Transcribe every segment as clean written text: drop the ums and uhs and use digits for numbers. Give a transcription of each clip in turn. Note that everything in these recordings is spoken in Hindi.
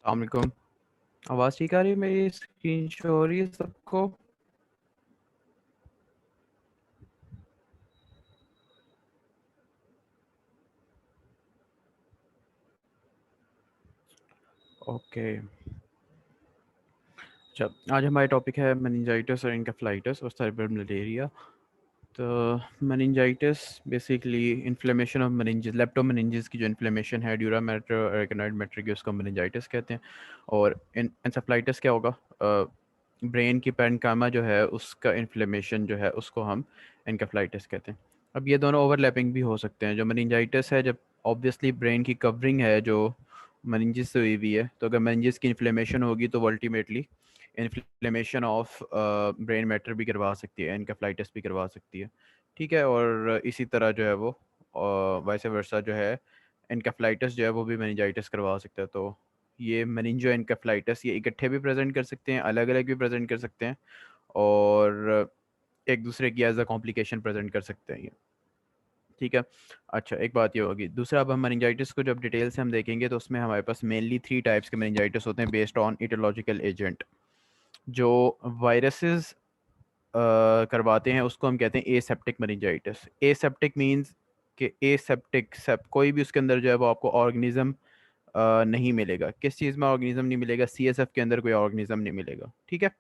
अस्सलाम वालेकुम। आवाज़ ठीक आ रही है? मेरी स्क्रीन शो हो रही है सबको? ओके। अच्छा, आज हमारा टॉपिक है मेनिंजाइटिस और एन्केफेलाइटिस और सेरेब्रल मलेरिया। तो meningitis basically inflammation of meninges, leptomeninges की जो इन्फ्लेमेशन है ड्यूरामेटर और एराकिनॉइड मेटर की, उसको मेनिंजाइटिस कहते हैं। और एन्सेफेलाइटिस क्या होगा? ब्रेन की पैरेन्काइमा जो है उसका इन्फ्लेमेशन जो है उसको हम एन्केफेलाइटिस कहते हैं। अब ये दोनों ओवरलैपिंग भी हो सकते हैं। जो मेनिंजाइटिस है, जब ऑब्वियसली ब्रेन की कवरिंग है जो मेनिंजेस से हुई हुई है, तो अगर मेनिंजेस की इन्फ्लेमेशन होगी तो वो ultimately inflammation of brain matter भी करवा सकती है, एन्केफेलाइटिस भी करवा सकती है। ठीक है। और इसी तरह जो है वो वाइस वर्सा जो है एन्केफेलाइटिस जो है वो भी मेनिंजाइटिस करवा सकता है। तो ये मेनिंजो एन्केफेलाइटिस ये इकट्ठे भी प्रेजेंट कर सकते हैं, अलग अलग भी प्रेजेंट कर सकते हैं, और एक दूसरे की एज अ कॉम्प्लिकेशन प्रेजेंट कर सकते हैं ये। ठीक है। अच्छा, एक बात ये होगी। दूसरा, अब हम मेनिंजाइटिस को जब डिटेल से हम देखेंगे तो उसमें हमारे पास मेनली 3 टाइप्स के मेनिंजाइटिस होते हैं बेस्ड ऑन इटियोलॉजिकल एजेंट। जो वायरसेस करवाते हैं उसको हम कहते हैं एसेप्टिक मेनिंजाइटिस। एसेप्टिक मींस कि एसेप्टिक सेप कोई भी उसके अंदर जो है वो आपको ऑर्गेनिज्म नहीं मिलेगा। किस चीज़ में ऑर्गेनिज्म नहीं मिलेगा? सीएसएफ के अंदर कोई ऑर्गेनिज्म नहीं मिलेगा। ठीक है।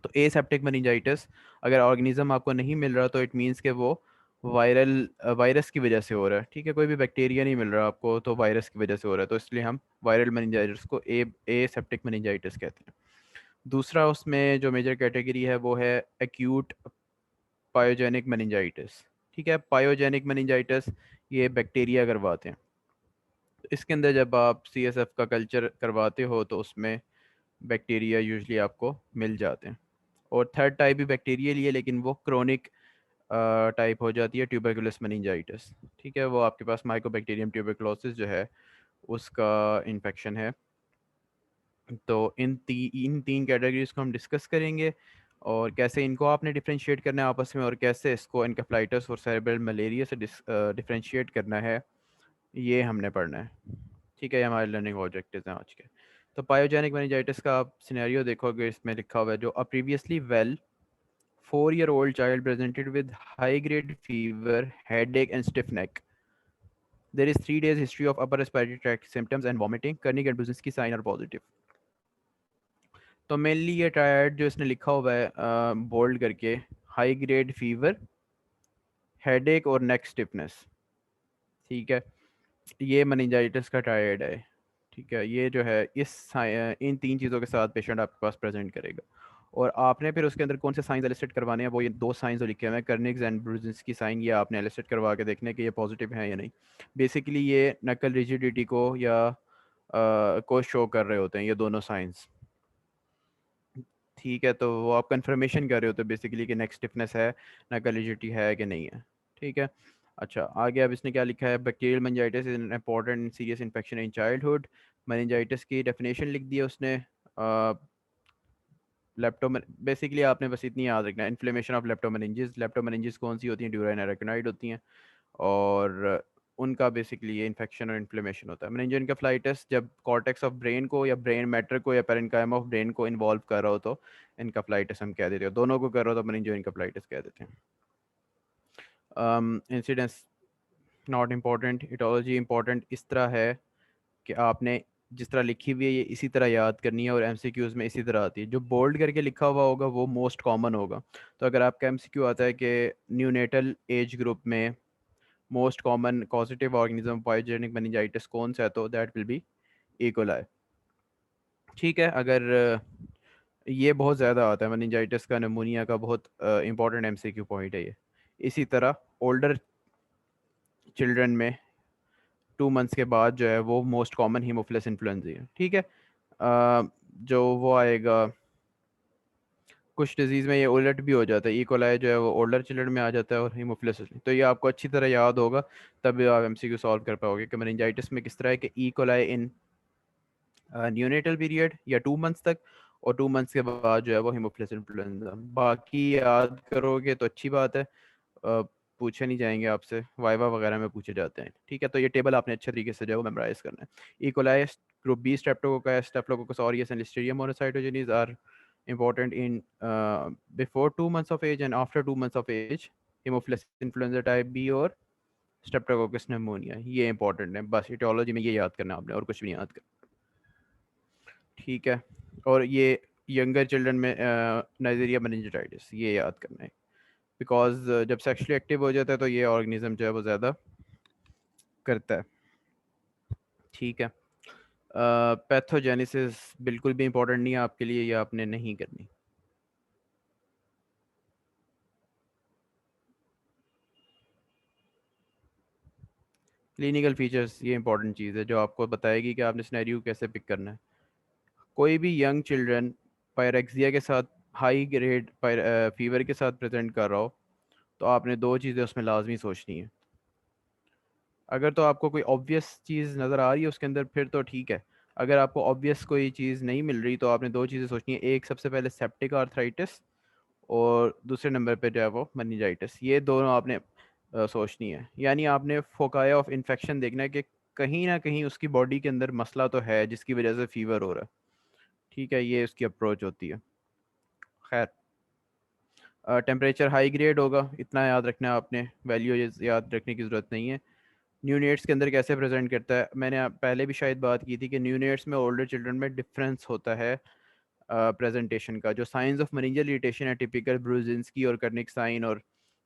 तो एसेप्टिक मेनिंजाइटिस, अगर ऑर्गेनिज्म आपको नहीं मिल रहा तो इट मींस कि वो वायरस की वजह से हो रहा है। ठीक है। कोई भी बैक्टीरिया नहीं मिल रहा आपको तो वायरस की वजह से हो रहा है, तो इसलिए हम वायरल मेनिंजाइटिस को एसेप्टिक मेनिंजाइटिस कहते हैं। दूसरा उसमें जो मेजर कैटेगरी है वो है एक्यूट पायोजेनिक मेनिंजाइटिस। ठीक है। पायोजेनिक मेनिंजाइटिस ये बैक्टीरिया करवाते हैं। इसके अंदर जब आप सीएसएफ का कल्चर करवाते हो तो उसमें बैक्टीरिया यूजुअली आपको मिल जाते हैं। और थर्ड टाइप भी बैक्टीरिया लिए, लेकिन वो क्रोनिक टाइप हो जाती है, ट्यूबरकुलस मेनिंजाइटिस। ठीक है। वो आपके पास माइकोबैक्टीरियम ट्यूबरकुलोसिस जो है उसका इन्फेक्शन है। तो इन तीन कैटेगरीज को हम डिस्कस करेंगे, और कैसे इनको आपने डिफरेंशिएट करना है आपस में, और कैसे इसको एन्केफेलाइटिस और सेरेब्रल मलेरिया से डिफरेंशिएट करना है, ये हमने पढ़ना है। ठीक है। ये हमारे लर्निंग ऑब्जेक्टिव्स हैं आज के। तो पायोजेनिक मेनिंजाइटिस का आप सिनेरियो देखोगे, इसमें लिखा हुआ है जो a previously well 4-year old child presented with high grade fever, headache and stiff neck. There is 3 days history of upper respiratory tract symptoms and vomiting. Kernig and Brzezinski sign are positive. तो मेनली ये ट्रायड जो इसने लिखा हुआ है बोल्ड करके, हाई ग्रेड फीवर, हेडेक और नेक स्टिफनेस। ठीक है। ये मेनिंजाइटिस का ट्रायड है। ठीक है। ये जो है इन 3 चीज़ों के साथ पेशेंट आपके पास प्रेजेंट करेगा। और आपने फिर उसके अंदर कौन से साइंस एलिसिट करवाने हैं, वो ये 2 साइंस जो लिखे हुए हैं, कर्निग्स एंड ब्रुजिन्स्की साइन, ये आपने एलिसिट करवा के देखने कि ये पॉजिटिव हैं या नहीं। बेसिकली ये नकल रिजिडिटी को या को शो कर रहे होते हैं ये दोनों साइंस। ठीक है। तो वो आप कंफर्मेशन कर रहे होते हैं बेसिकली कि नेक स्टिफनेस है, नकल रिजिडिटी है कि नहीं है। ठीक है। अच्छा, आगे अब इसने क्या लिखा है? Bacterial meningitis is an important serious infection in childhood. Meningitis की डेफिनेशन लिख दी है उसने। लेप्टोमेन बेसिकली आपने बस इतनी याद रखना है, इन्फ्लेमेशन ऑफ लेप्टोमेनिंजेस। लेप्टोमेनिंजेस कौन सी होती हैं? ड्यूराइन एराकिनॉइड होती हैं, और उनका बेसिकली ये इन्फेक्शन और इन्फ्लेमेशन होता है। मेनिंजो एन्केफेलाइटिस जब कॉर्टेक्स ऑफ ब्रेन को या ब्रेन मैटर को या पेरेन्काइमा ऑफ ब्रेन को इन्वॉल्व कर रहा हो तो एन्केफेलाइटिस हम कह देते हैं। दोनों को कर रहा हो तो मेनिंजो एन्केफेलाइटिस कह देते हैं। Incidence not important, aetiology important इस तरह है कि आपने जिस तरह लिखी हुई है ये इसी तरह याद करनी है, और एमसीक्यूज में इसी तरह आती है। जो बोल्ड करके लिखा हुआ होगा वो मोस्ट कॉमन होगा। तो अगर आपका एमसीक्यू आता है कि न्यूनेटल एज ग्रुप में most common causative organism pyogenic meningitis कौन सा है, तो दैट विल बी इकोलाई। ठीक है। अगर ये बहुत ज़्यादा आता है मेनिंजाइटिस का, निमोनिया का बहुत इंपॉर्टेंट एमसीक्यू पॉइंट है ये। इसी तरह ओल्डर चिल्ड्रन में 2 मंथ्स के बाद जो है वो मोस्ट कॉमन हीमोफिलस इन्फ्लुएंजा है। ठीक है। जो वो आएगा, कुछ डिजीज़ में ये उलट भी हो जाता है। इकोलाई जो है वो ओल्डर चिल्ड्रन में आ जाता है और हीमोफिलस। तो ये आपको अच्छी तरह याद होगा, तब आप एमसीक्यू सॉल्व कर पाओगे कि मेनिंजाइटिस में किस तरह है कि इकोलाई इन न्यूनेटल पीरियड या 2 मंथ्स तक, और 2 मंथ्स के बाद जो है वो हीमोफिलस इन्फ्लुएंजा। बाकी याद करोगे तो अच्छी बात है। पूछे नहीं जाएंगे आपसे, वाइवा वगैरह में पूछे जाते हैं, ठीक है। तो ये टेबल आपने अच्छे तरीके से जो है मेमोराइज करना है। E coli, group B streptococcus, staphylococcus aureus and listeria monocytogenes are important in before 2 months of age and after 2 months of age, hemophilus influenza type B और स्ट्रेप्टोकोकस निमोनिया, ये इंपॉर्टेंट है। बस इटियोलॉजी में ये याद करना है आपने, और कुछ भी नहीं याद करना, ठीक है। और ये यंगर चिल्ड्रन में नाइजीरिया मेनिंजाइटिस, ये याद करना है, बिकॉज जब सेक्सुअली एक्टिव हो जाता है तो ये ऑर्गेनिज्म जो है वो ज़्यादा करता है, ठीक है। पैथोजेनेसिस बिल्कुल भी इंपॉर्टेंट नहीं है आपके लिए, ये आपने नहीं करनी। क्लिनिकल फीचर्स, ये इंपॉर्टेंट चीज़ है जो आपको बताएगी कि आपने सिनेरियो कैसे पिक करना है। कोई भी यंग चिल्ड्रन पायरेक्सिया के साथ हाई ग्रेड फीवर के साथ प्रेजेंट कर रहा हो, तो आपने दो चीज़ें उसमें लाजमी सोचनी है। अगर तो आपको कोई ऑब्वियस चीज़ नज़र आ रही है उसके अंदर, फिर तो ठीक है। अगर आपको ऑब्वियस कोई चीज़ नहीं मिल रही, तो आपने दो चीज़ें सोचनी है। एक, सबसे पहले सेप्टिक आर्थराइटिस, और दूसरे नंबर पे जो है वो मेनिंजाइटिस। ये दोनों आपने सोचनी है। यानी आपने फोकाया ऑफ इन्फेक्शन देखना है कि कहीं ना कहीं उसकी बॉडी के अंदर मसला तो है जिसकी वजह से फीवर हो रहा है, ठीक है। ये उसकी अप्रोच होती है। खैर, टेम्परेचर हाई ग्रेड होगा, इतना याद रखना है आपने, वैल्यू याद रखने की ज़रूरत नहीं है। न्यूनेट्स के अंदर कैसे प्रेजेंट करता है, मैंने पहले भी शायद बात की थी कि न्यूनेट्स में ओल्डर चिल्ड्रन में डिफरेंस होता है प्रेजेंटेशन का। जो साइंस ऑफ मेनिंजल इरिटेशन है, टिपिकल ब्रूजिंस्की और कर्निक साइन और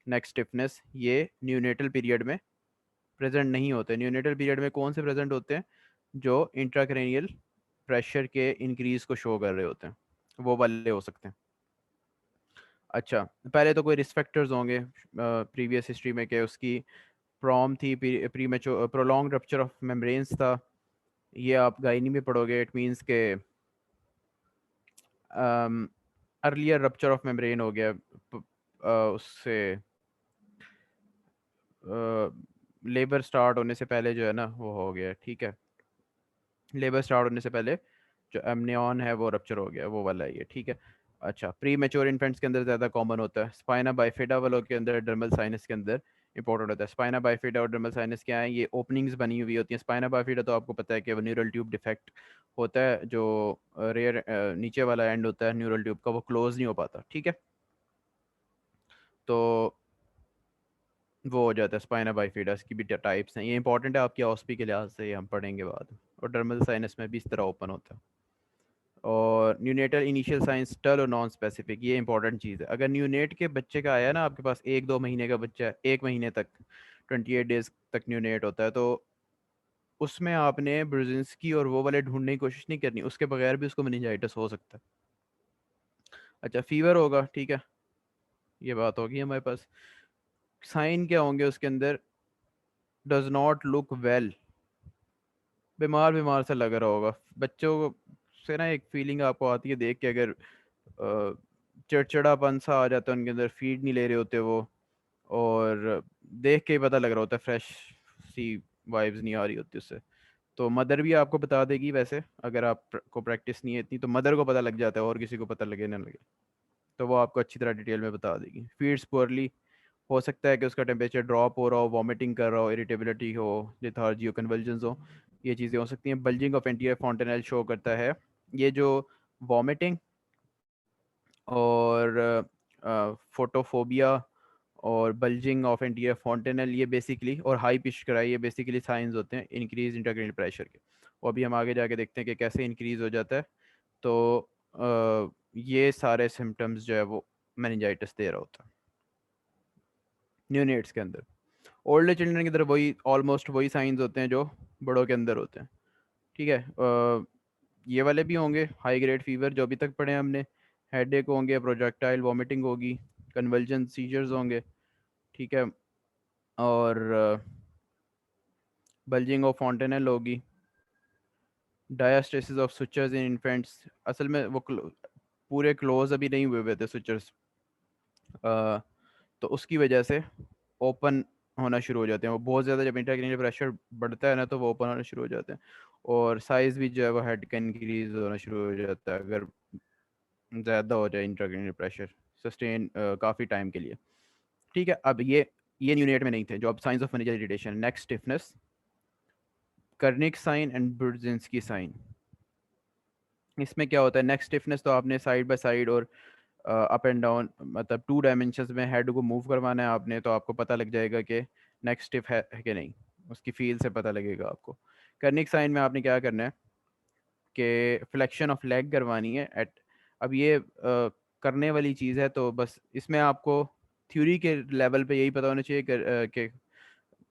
नेक स्टिफनेस, ये न्यूनेटल पीरियड में प्रेजेंट नहीं होते। न्यूनेटल पीरियड में कौन से प्रेजेंट होते हैं? जो इंट्राक्रेनियल प्रेशर के इंक्रीज को शो कर रहे होते हैं, वो वाले हो सकते हैं। अच्छा, पहले तो कोई रिस्क फैक्टर्स होंगे प्रीवियस हिस्ट्री में, कि उसकी प्रॉम थी, pre mature prolong rupture of membranes था। ये आप गाइनी में पढ़ोगे, इट मींस के अर्लियर रप्चर ऑफ मेम्ब्रेन हो गया, उससे लेबर स्टार्ट होने से पहले जो है ना वो हो गया, ठीक है। लेबर स्टार्ट होने से पहले जो एमनियन है वो रप्चर हो गया, वो वाला है ये, ठीक है। अच्छा, प्री मेच्योर इन्फेंट्स के अंदर ज़्यादा कॉमन होता है। स्पाइना बाइफिडा वालों के अंदर, डर्मल साइनस के अंदर इंपॉर्टेंट होता है। स्पाइना बाइफिडा और डर्मल साइनस क्या है? ये ओपनिंग्स बनी हुई होती हैं। स्पाइना बाइफिडा तो आपको पता है कि वो न्यूरल ट्यूब डिफेक्ट होता है, जो रेयर नीचे वाला एंड होता है न्यूरल ट्यूब का, वो क्लोज नहीं हो पाता, ठीक है। तो वो हो जाता है स्पाइना बाइफिडा। इसकी भी टाइप्स हैं, ये इंपॉर्टेंट है आपकी ऑस्पी के लिहाज से, ये हम पढ़ेंगे बाद में। और डर्मल साइनस में भी इस तरह ओपन होता है। और न्यूनेटल इनिशियल साइंस टल और नॉन स्पेसिफिक, ये इंपॉर्टेंट चीज़ है। अगर न्यूनेट के बच्चे का आया ना आपके पास, 1-2 महीने का बच्चा है, 1 महीने तक, 28 डेज तक न्यूनेट होता है, तो उसमें आपने ब्रुजिन्स्की और वो वाले ढूंढने की कोशिश नहीं करनी, उसके बगैर भी उसको मेनिंजाइटिस हो सकता है। अच्छा, फीवर होगा, ठीक है, ये बात होगी हमारे पास। साइन क्या होंगे उसके अंदर? डज नॉट लुक वेल, बीमार बीमार सा लग रहा होगा बच्चों को से ना। एक फीलिंग आपको आती है देख के, अगर चिड़चिड़ापन सा आ जाता है उनके अंदर, फीड नहीं ले रहे होते वो, और देख के ही पता लग रहा होता है, फ्रेश सी वाइब्स नहीं आ रही होती उससे। तो मदर भी आपको बता देगी वैसे, अगर आप को प्रैक्टिस नहीं है इतनी, तो मदर को पता लग जाता है, और किसी को पता लगे ना लगे, तो वो आपको अच्छी तरह डिटेल में बता देगी। फीड्स पुअरली, हो सकता है कि उसका टेम्परेचर ड्रॉप हो रहा हो, वॉमिटिंग कर रहा हो, इरिटेबिलिटी हो, लिथार्जी हो, कन्वल्जन्स हो, ये चीज़ें हो सकती हैं। Bulging of anterior fontanelle show करता है। ये जो वॉमिटिंग और फोटोफोबिया और बल्जिंग ऑफ एंटीरियर फॉन्टेनल, ये बेसिकली, और हाई पिच कराई, ये बेसिकली साइंस होते हैं इंक्रीज इंट्राक्रेनियल प्रेशर के। वो अभी हम आगे जाके देखते हैं कि कैसे इंक्रीज हो जाता है। तो ये सारे सिम्टम्स जो है वो मेनिंजाइटिस दे रहा होता है न्यूनेट्स के अंदर। ओल्ड चिल्ड्रन की तरफ वही, ऑलमोस्ट वही साइंस होते हैं जो बड़ों के अंदर होते हैं, ठीक है। ये वाले भी होंगे, हाई ग्रेड फीवर जो अभी तक पढ़े हैं हमने, हेडेक होंगे, प्रोजेक्टाइल वॉमिटिंग होगी, कन्वल्जन सीजर्स होंगे, ठीक है। और बल्जिंग ऑफ फॉन्टेनल होगी, diastasis of sutures in infants. असल में वो पूरे क्लोज अभी नहीं हुए हुए थे सुचर्स, तो उसकी वजह से ओपन होना शुरू हो जाते हैं वो बहुत ज़्यादा। जब इंट्राक्रेनियल प्रेशर बढ़ता है ना, तो वो ओपन होना शुरू हो जाते हैं। और साइज़ भी जो है वो हेड का इंक्रीज होना शुरू हो जाता है, अगर ज़्यादा हो जाए इंट्राक्रेनियल प्रेशर सस्टेन काफ़ी टाइम के लिए, ठीक है। अब ये यूनिट में नहीं थे, जो अब signs of meningeal irritation, neck stiffness, Kernig sign and Brudzinski sign. इसमें क्या होता है, नेक स्टिफनेस तो आपने साइड बाय साइड और अप एंड डाउन, मतलब 2 डायमेंशंस में हेड को मूव करवाना है आपने, तो आपको पता लग जाएगा कि नेक स्टिफ है कि नहीं, उसकी फील से पता लगेगा आपको। कर्निक साइन में आपने क्या करना है कि फ्लेक्शन ऑफ लेग करवानी है एट, अब ये करने वाली चीज़ है, तो बस इसमें आपको थ्योरी के लेवल पे यही पता होना चाहिए कि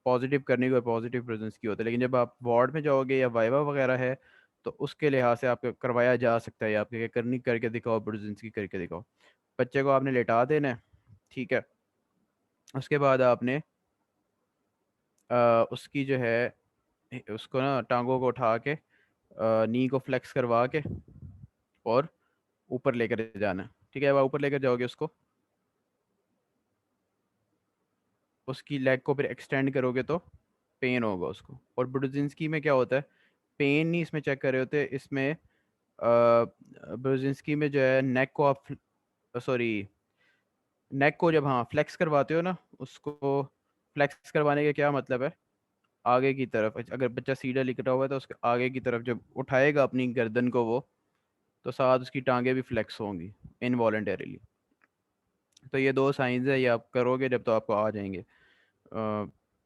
पॉजिटिव करने को पॉजिटिव प्रेजेंस की होता है, लेकिन जब आप वार्ड में जाओगे या वाइवा वगैरह है तो उसके लिहाज से आपको करवाया जा सकता है, आपके करनी करके दिखाओ, प्रेजेंस की करके दिखाओ। बच्चे को आपने लेटा देना है, ठीक है। उसके बाद आपने उसकी जो है, उसको ना टांगों को उठा के नी को फ्लेक्स करवा के और ऊपर लेकर जाना है, ठीक है। अब ऊपर लेकर जाओगे उसको, उसकी लेग को फिर एक्सटेंड करोगे तो पेन होगा उसको। और ब्रुजिंस्की में क्या होता है, पेन नहीं इसमें चेक कर रहे होते, इसमें ब्रुजिंस्की में जो है नेक को आप, सॉरी, नेक को जब हाँ फ्लेक्स करवाते हो ना, उसको फ्लेक्स करवाने का क्या मतलब है, आगे की तरफ, अगर बच्चा सीधा लिखा हुआ है तो उसके आगे की तरफ जब उठाएगा अपनी गर्दन को वो, तो साथ उसकी टांगे भी फ्लेक्स होंगी इनवॉलेंटरीली। तो ये 2 साइंस है, ये आप करोगे जब तो आपको आ जाएंगे,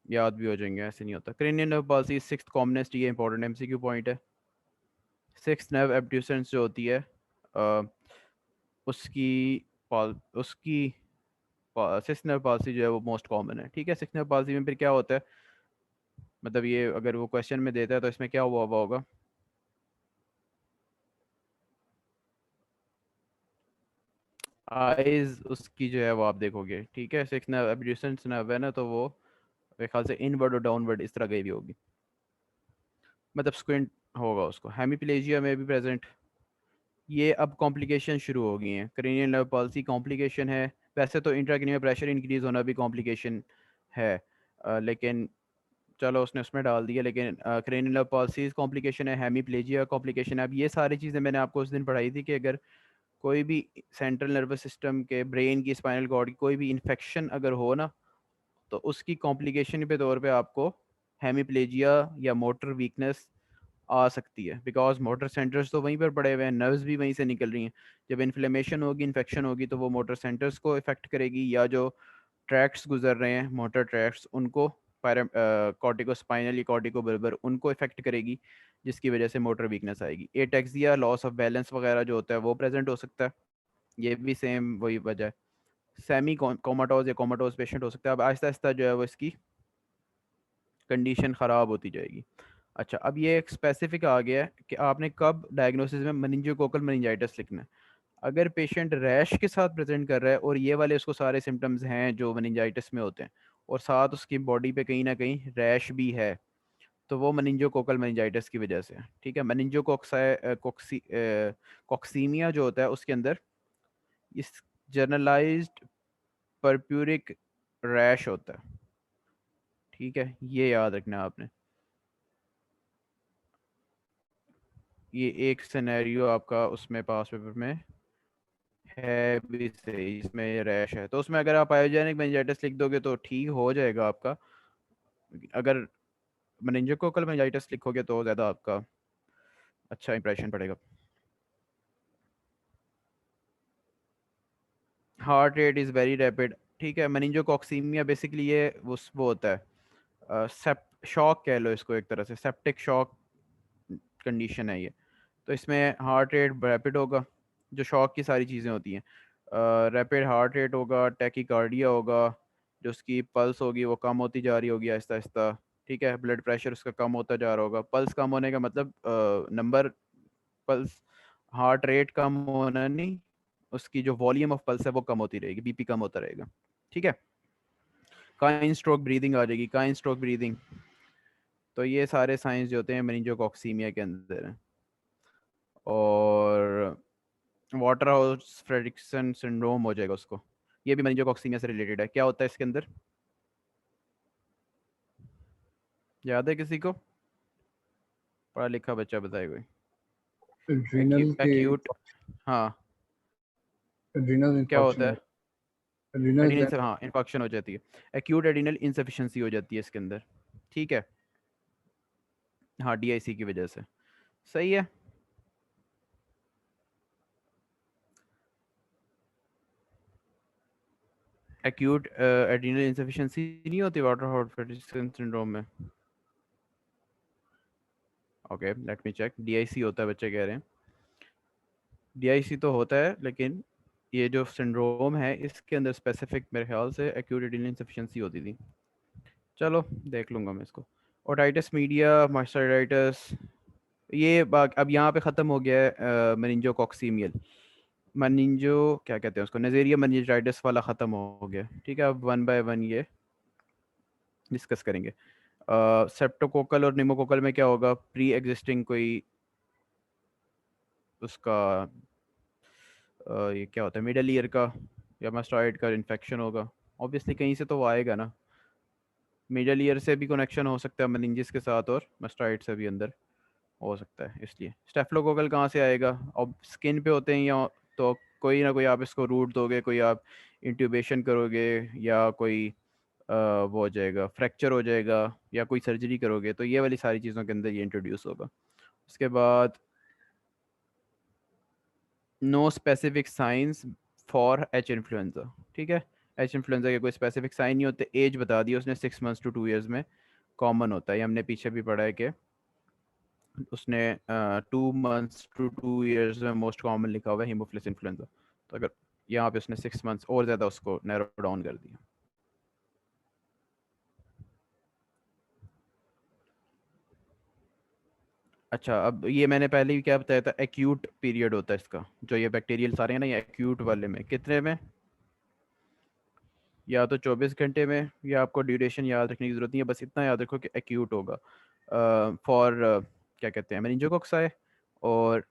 याद भी हो जाएंगे, ऐसे नहीं होता। Cranial nerve policy sixth commonest, ये इंपॉर्टेंट एमसीक्यू पॉइंट है। सिक्स नर्व एब्ड्यूसेंस जो होती है, अ, उसकी उसकी सिक्स नर्व पॉलिसी जो है वो मोस्ट कॉमन है, ठीक है। सिक्स नर्व पॉलिसी में फिर क्या होता है, मतलब ये अगर वो क्वेश्चन में देता है तो इसमें क्या हुआ होगा, आइज उसकी जो है वो आप देखोगे, ठीक है। सिक्स नर्व एब्ड्यूसेंस नर्व है ना, तो वो मेरे ख्याल से इनवर्ड और डाउनवर्ड इस तरह गई भी होगी, मतलब स्क्विंट होगा उसको। हेमीप्लेजिया में भी प्रेजेंट। ये अब कॉम्प्लिकेशन शुरू हो गई हैं, क्रेनियल नर्व पॉलिसी कॉम्प्लिकेशन है। वैसे तो इंट्राक्रेनियल प्रेशर इंक्रीज होना भी कॉम्प्लिकेशन है, लेकिन चलो उसने उसमें डाल दिया, लेकिन क्रेनियल नर्व पॉलिसी कॉम्प्लिकेशन है, हेमीप्लेजिया कॉम्प्लिकेशन है। अब ये सारी चीज़ें मैंने आपको उस दिन पढ़ाई थी कि अगर कोई भी सेंट्रल नर्वस सिस्टम के, ब्रेन की, स्पाइनल कॉर्ड की कोई भी इन्फेक्शन अगर हो ना, तो उसकी कॉम्प्लिकेशन के तौर पे आपको हेमीप्लेजिया या मोटर वीकनेस आ सकती है, बिकॉज मोटर सेंटर्स तो वहीं पर पड़े हुए हैं, नर्व्स भी वहीं से निकल रही हैं। जब इन्फ्लेमेशन होगी, इन्फेक्शन होगी, तो वो मोटर सेंटर्स को इफेक्ट करेगी, या जो ट्रैक्ट्स गुजर रहे हैं, मोटर ट्रैक्ट्स, उनको कॉर्टिको स्पाइनल या कॉर्टिको बर्बर, उनको इफेक्ट करेगी, जिसकी वजह से मोटर वीकनेस आएगी। एटेक्सिया, लॉस ऑफ बैलेंस वगैरह जो होता है वो प्रेजेंट हो सकता है, ये भी सेम वही वजह है। सेमी कोमाटोज या कोमाटोज पेशेंट हो सकता है। अब आहिस्ता आहिस्ता जो है वो इसकी कंडीशन ख़राब होती जाएगी। अच्छा, अब ये एक स्पेसिफिक आ गया है कि आपने कब डायग्नोसिस में मेनिंजियोकोकल मेनिंजाइटिस लिखना है। अगर पेशेंट रैश के साथ प्रेजेंट कर रहा है और ये वाले उसको सारे सिम्टम्स हैं जो मेनिंजाइटिस में होते हैं, और साथ उसकी बॉडी पे कहीं ना कहीं रैश भी है, तो वो मेनिंजियोकोकल मेनिंजाइटिस की वजह से है, ठीक है। कोक्सीमिया जो होता है उसके अंदर इस जर्नलाइज्ड परप्यूरिक रैश होता है, ठीक है, ये याद रखना है आपने। ये एक सिनेरियो आपका उसमें पास पेपर में है भी सही, इसमें ये रैश है, तो उसमें अगर आप आयोजेनिक मेनिंजाइटिस लिख दोगे तो ठीक हो जाएगा आपका। अगर मेनिंजोकोकल मेनिंजाइटिस लिखोगे तो ज़्यादा आपका अच्छा इंप्रेशन पड़ेगा। Heart rate is very rapid, ठीक है। मेनिंजोकॉक्सीमिया बेसिकली ये वो होता है, सेप शॉक कह लो इसको, एक तरह से सेप्टिक शॉक कंडीशन है ये। तो इसमें हार्ट रेट रैपिड होगा, जो शॉक की सारी चीज़ें होती हैं, रैपिड हार्ट रेट होगा, टैकीकार्डिया होगा, जो उसकी पल्स होगी वो कम होती जा रही होगी आहिस्ता आहिस्ता, ठीक है। ब्लड प्रेशर उसका कम होता जा रहा होगा। पल्स कम होने का मतलब नंबर, पल्स, हार्ट रेट कम होना नहीं, उसकी जो वॉल्यूम ऑफ पल्स है वो कम होती रहेगी, बीपी कम होता रहेगा, ठीक है। काइन स्ट्रोक ब्रीदिंग आ जाएगी, काइन स्ट्रोक ब्रीदिंग। तो ये सारे साइंस जो होते हैं मेनिंजोकॉक्सीमिया के अंदर हैं। और वाटर हाउस फ्रेडरिक्सन सिंड्रोम हो जाएगा उसको, ये भी मेनिंजोकॉक्सीमिया से रिलेटेड है। क्या होता है इसके अंदर, याद है किसी को, पढ़ा लिखा बच्चा बताए कोई। एड्रिनल के एक्यूट, हाँ, एड्रिनल क्या इन्फंक्शन होता हो है, एडिनल, हाँ इन्फेक्शन हो जाती है, एक्यूट एडिनल इंसफिशिएंसी हो जाती है इसके अंदर, ठीक है। हाँ डीआईसी की वजह से, सही है। एक्यूट एडिनल इंसफिशिएंसी नहीं होती वाटर हॉट सिंड्रोम में? Okay let me check, DIC होता है बच्चे कह रहे हैं, डीआईसी तो होता है, लेकिन ये जो सिंड्रोम है इसके अंदर स्पेसिफिक मेरे ख्याल से एक्यूट एडिनल इंसफिशिएंसी होती थी। चलो देख लूँगा मैं इसको। ओटाइटिस मीडिया, मास्टरडाइटिस, ये अब यहाँ पे ख़त्म हो गया है मेनिंजोकॉक्सीमियल, मेनिंजो क्या कहते हैं उसको, नज़ेरिया मेनिंजाइटिस वाला ख़त्म हो गया, ठीक है। अब वन बाय वन ये डिस्कस करेंगे। सेप्टोकोकल और निमोकोकल में क्या होगा, प्री एग्जिस्टिंग कोई उसका ये क्या होता है, मिडल ईयर का या मास्टॉइड का इन्फेक्शन होगा, ऑब्वियसली कहीं से तो वो आएगा ना। मिडल ईयर से भी कनेक्शन हो सकता है मेनिंजिस के साथ, और मास्टॉइड से भी अंदर हो सकता है, इसलिए स्टेफ्लोकोकल कहाँ से आएगा, अब स्किन पे होते हैं या तो कोई ना कोई आप इसको रूट दोगे, कोई आप इंट्यूबेशन करोगे, या कोई वो हो जाएगा, फ्रैक्चर हो जाएगा, या कोई सर्जरी करोगे, तो ये वाली सारी चीज़ों के अंदर ये इंट्रोड्यूस होगा। उसके बाद no specific signs for H influenza, ठीक है। एच इन्फ्लुएंजा के कोई स्पेसिफिक साइन नहीं होते, एज बता दी उसने 6 मंथ्स to 2 years में कॉमन होता है, ये हमने पीछे भी पढ़ा है कि उसने 2 months to 2 years में मोस्ट कॉमन लिखा हुआ है हीमोफिलस इन्फ्लुएंजा, तो अगर यहाँ पे उसने 6 months और ज़्यादा उसको नैरो डाउन कर दिया। अच्छा अब ये मैंने पहले ही क्या बताया था, एक्यूट पीरियड होता है इसका, जो ये बैक्टीरियल सारे हैं ना, ये एक्यूट वाले में कितने में, या तो 24 घंटे में, या आपको ड्यूरेशन याद रखने की ज़रूरत नहीं है, बस इतना याद रखो कि एक्यूट होगा फॉर क्या कहते हैं मेनिंजोकोक्स, और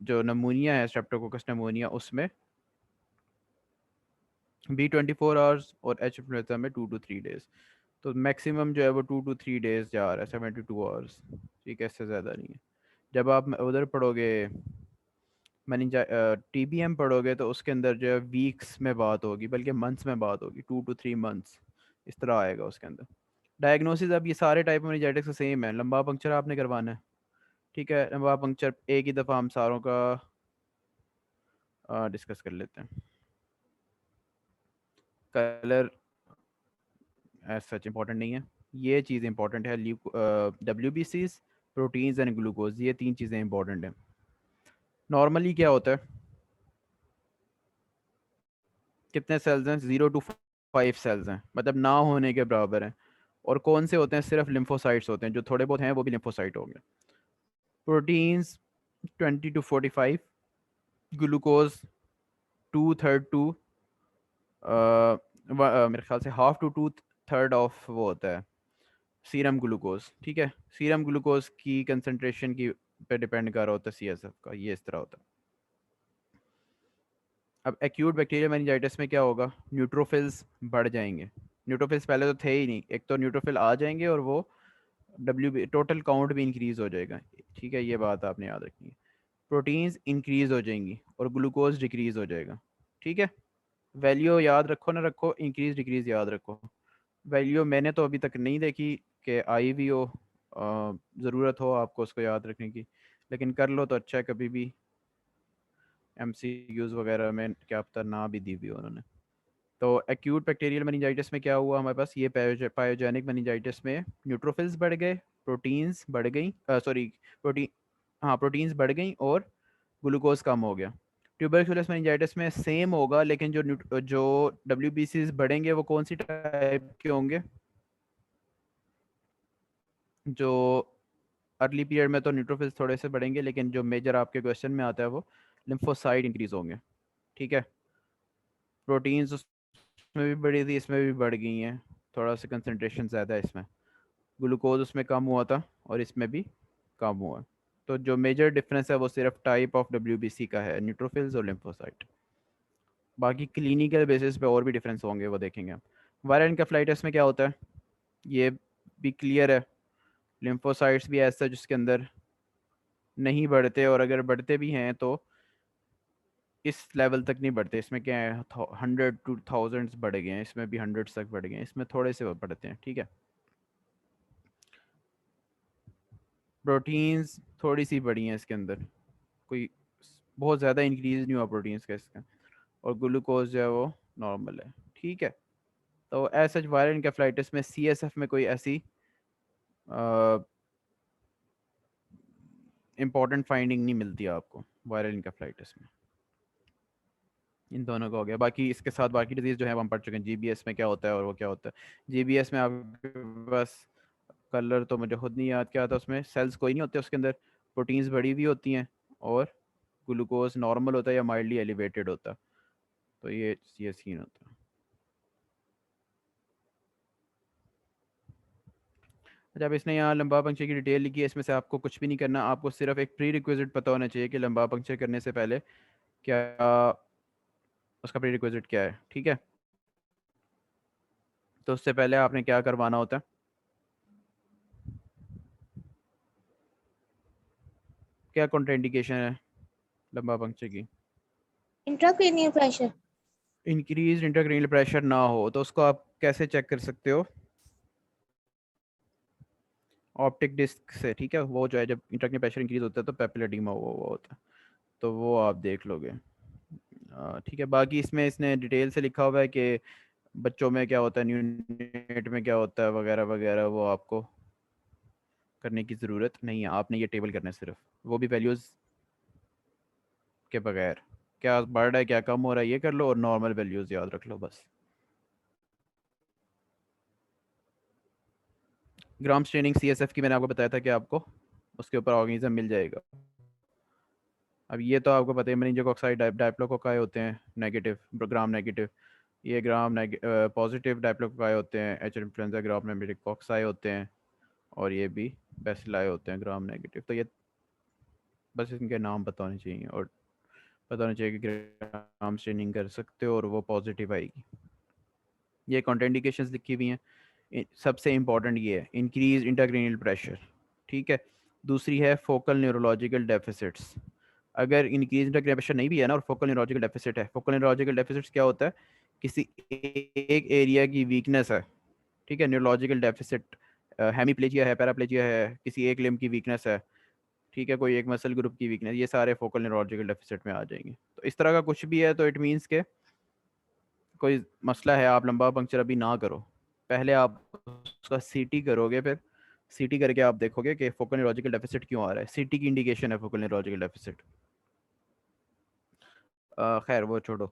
जो नमूनिया है स्ट्रेप्टोकोकस नमूनिया उसमें बी 24 आवर्स, और एच इन्फ्लुएंजा में 2 to 3 days। तो मैक्सिमम जो है वो 2 to 3 days जा रहा है, 72 आवर्स, ठीक है, इससे ज़्यादा नहीं है। जब आप उधर पढ़ोगे मैनेजा टीबीएम पढ़ोगे, तो उसके अंदर जो है वीक्स में बात होगी, बल्कि मंथ्स में बात होगी, 2 to 3 months इस तरह आएगा उसके अंदर। डायग्नोसिस अब ये सारे टाइप ऑफ मेनिंजाइटिस का सेम है, लंबा पंक्चर आपने करवाना है, ठीक है। लंबा पंक्चर एक ही दफ़ा हम सारों का डिस्कस कर लेते हैं। कलर एज सच इंपॉर्टेंट नहीं है, ये चीज़ इंपॉर्टेंट है, WBCs, प्रोटीन्स एंड ग्लूकोज, ये 3 चीज़ें इंपॉर्टेंट हैं। नॉर्मली क्या होता है, कितने सेल्स हैं, 0 to 5 सेल्स हैं, मतलब ना होने के बराबर हैं। और कौन से होते हैं, सिर्फ लिम्फोसाइट्स होते हैं, जो थोड़े बहुत हैं वो भी लिम्फोसाइट होंगे। प्रोटीन्स 20 to 45, ग्लूकोज 2/3 to मेरे ख्याल से हाफ टू 2/3 ऑफ वो होता है सीरम ग्लूकोज, ठीक है। सीरम ग्लूकोज की कंसंट्रेशन की पे डिपेंड कर रहा होता है CSF का, ये इस तरह होता है। अब एक्यूट बैक्टीरियल मेनिंजाइटिस में क्या होगा, न्यूट्रोफिल्स बढ़ जाएंगे। न्यूट्रोफिल्स पहले तो थे ही नहीं, एक तो न्यूट्रोफिल आ जाएंगे और वो टोटल काउंट भी इंक्रीज हो जाएगा, ठीक है, ये बात आपने याद रखनी है। प्रोटीन्स इंक्रीज हो जाएंगी और ग्लूकोज डिक्रीज हो जाएगा, ठीक है। वैल्यू याद रखो ना रखो, इंक्रीज डिक्रीज याद रखो। वैल्यू मैंने तो अभी तक नहीं देखी कि आई भी हो, ज़रूरत हो आपको उसको याद रखने की, लेकिन कर लो तो अच्छा है, कभी भी MCQs वगैरह में क्या पता ना भी दी हुई हो उन्होंने। तो एक्यूट बैक्टीरियल मेनिंजाइटिस में क्या हुआ हमारे पास, ये पायोजेनिक मेनिंजाइटिस में न्यूट्रोफिल्स बढ़ गए, प्रोटीन्स बढ़ गई, सॉरी प्रोटीन, हाँ प्रोटीन्स बढ़ गई, और ग्लूकोज कम हो गया। ट्यूबरकुलस मेनिंजाइटिस में सेम होगा, लेकिन जो WBCs बढ़ेंगे वो कौन सी टाइप के होंगे, जो अर्ली पीरियड में तो न्यूट्रोफिल्स थोड़े से बढ़ेंगे, लेकिन जो मेजर आपके क्वेश्चन में आता है वो लिम्फोसाइट इंक्रीज होंगे, ठीक है। प्रोटीन्स उसमें भी बढ़ी थी, इसमें भी बढ़ गई हैं, थोड़ा सा कंसनट्रेशन ज़्यादा है इसमें। ग्लूकोज उसमें कम हुआ था और इसमें भी कम हुआ। तो जो मेजर डिफरेंस है वो सिर्फ टाइप ऑफ WBC का है, न्यूट्रोफिल्स और लिम्फोसाइट। बाकी क्लिनिकल बेसिस पे और भी डिफरेंस होंगे, वो देखेंगे हम। वायरल एनकेफेलाइटिस में क्या होता है, ये भी क्लियर है, लिम्फोसाइट्स भी ऐसा जिसके अंदर नहीं बढ़ते, और अगर बढ़ते भी हैं तो इस लेवल तक नहीं बढ़ते, इसमें क्या है 100 to 1000 बढ़ गए हैं, इसमें भी 100 तक बढ़ गए हैं, इसमें थोड़े से बढ़ते हैं, ठीक है। प्रोटीन्स थोड़ी सी बढ़ी हैं इसके अंदर, कोई बहुत ज़्यादा इंक्रीज नहीं हुआ प्रोटीन्स का इसका, और ग्लूकोज जो है वो नॉर्मल है, ठीक है। तो एज सच वायरल इनकेफ्लाइटिस में CSF में कोई ऐसी इंपॉर्टेंट फाइंडिंग नहीं मिलती आपको वायरल इनकेफ्लाइटिस में। इन दोनों का हो गया, बाकी इसके साथ बाकी डिजीज़ जो है हम पढ़ चुके हैं, GBS में क्या होता है और वो क्या होता है। GBS में आपके पास कलर तो मुझे खुद नहीं याद क्या था, उसमें सेल्स कोई नहीं होते, उसके अंदर प्रोटीन्स बड़ी हुई होती हैं और ग्लूकोज नॉर्मल होता है या माइल्डली एलिवेटेड होता है, तो ये सीन होता है। जब इसने यहाँ लंबा पंक्चर की डिटेल लिखी है, इसमें से आपको कुछ भी नहीं करना, आपको सिर्फ एक प्री रिक्विजिट पता होना चाहिए कि लंबा पंक्चर करने से पहले क्या, उसका प्री रिक्विजिट क्या है, ठीक है। तो उससे पहले आपने क्या करवाना होता है, क्या कॉन्ट्राइंडिकेशन है लंबा पंक्चर की। Intracranial pressure. Increase intracranial pressure ना हो तो उसको आप कैसे चेक कर सकते हो, ऑप्टिक डिस्क से, ठीक है। वो जो है जब इंट्राक्रेनियल प्रेशर इंक्रीज होता है तो पेपिलर एडीमा वो होता है, तो वो आप देख लोगे, ठीक है। बाकी इसमें इसने डिटेल से लिखा हुआ है कि बच्चों में क्या होता है, न्यूनेट में क्या होता है वगैरह वगैरह, वो आपको करने की ज़रूरत नहीं है, आपने ये टेबल करना है सिर्फ, वो भी वैल्यूज़ के बगैर, क्या बढ़ रहा है क्या कम हो रहा है ये कर लो, और नॉर्मल वैल्यूज़ याद रख लो बस। ग्राम स्ट्रेनिंग CSF की मैंने आपको बताया था कि आपको उसके ऊपर ऑर्गेनिज्म मिल जाएगा। अब ये तो आपको पता है मेनिंजोकोकाई डायप्लोकोकाई होते हैं नेगेटिव, ग्राम नेगेटिव, ये ग्राम पॉजिटिव डायप्लोकोकाई होते हैं, एच इन्फ्लुएंजा ग्राम मेनिंजोकोकाई होते हैं, और ये भी बेसिलाई होते हैं ग्राम नेगेटिव। तो ये बस इनके नाम पता होने चाहिए, और पता होना चाहिए कि ग्राम स्ट्रेनिंग कर सकते हो और वो पॉजिटिव आएगी। ये कॉन्ट्राइंडिकेशंस लिखी हुई हैं, सबसे इंपॉर्टेंट ये है इंक्रीज इंट्राक्रैनियल प्रेशर, ठीक है। दूसरी है फोकल न्यूरोलॉजिकल डेफिसिट्स, अगर इंक्रीज इंट्राक्रैनियल प्रेशर नहीं भी है ना और फोकल न्यूरोलॉजिकल डेफिसिट है, फोकल न्यूरोलॉजिकल डेफिसिट्स क्या होता है, किसी एक एरिया की वीकनेस है, ठीक है। न्यूरोलॉजिकल डेफिसिट हेमीप्लेजिया है, पैराप्लेजिया है, किसी एक लिम्ब की वीकनेस है, ठीक है, कोई एक मसल ग्रुप की वीकनेस, ये सारे फोकल न्यूरोलॉजिकल डेफिसिट में आ जाएंगे। तो इस तरह का कुछ भी है तो इट मीन्स के कोई मसला है, आप लंबा पंक्चर अभी ना करो, पहले आप उसका CT करोगे, फिर CT करके आप देखोगे कि फोकल न्यूरोलॉजिकल डेफिसिट क्यों आ रहा है, CT की इंडिकेशन है फोकल न्यूरोलॉजिकल डेफिसिट। खैर वो छोड़ो।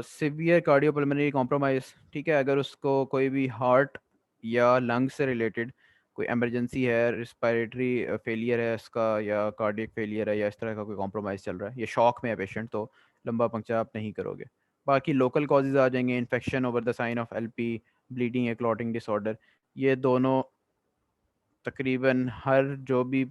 सिवियर कार्डियोपल्मोनरी कॉम्प्रोमाइज़, ठीक है, अगर उसको कोई भी हार्ट या लंग से रिलेटेड कोई एमरजेंसी है, रिस्पायरेटरी फेलियर है इसका, या कार्डियक फेलियर है, या इस तरह का कोई कॉम्प्रोमाइज़ चल रहा है, ये शॉक में है पेशेंट, तो लंबा पंक्चर आप नहीं करोगे। बाकी लोकल कॉजेज आ जाएंगे, infection over the sign of LP, bleeding या क्लॉटिंग डिसऑर्डर, ये दोनों तकरीबन हर जो भी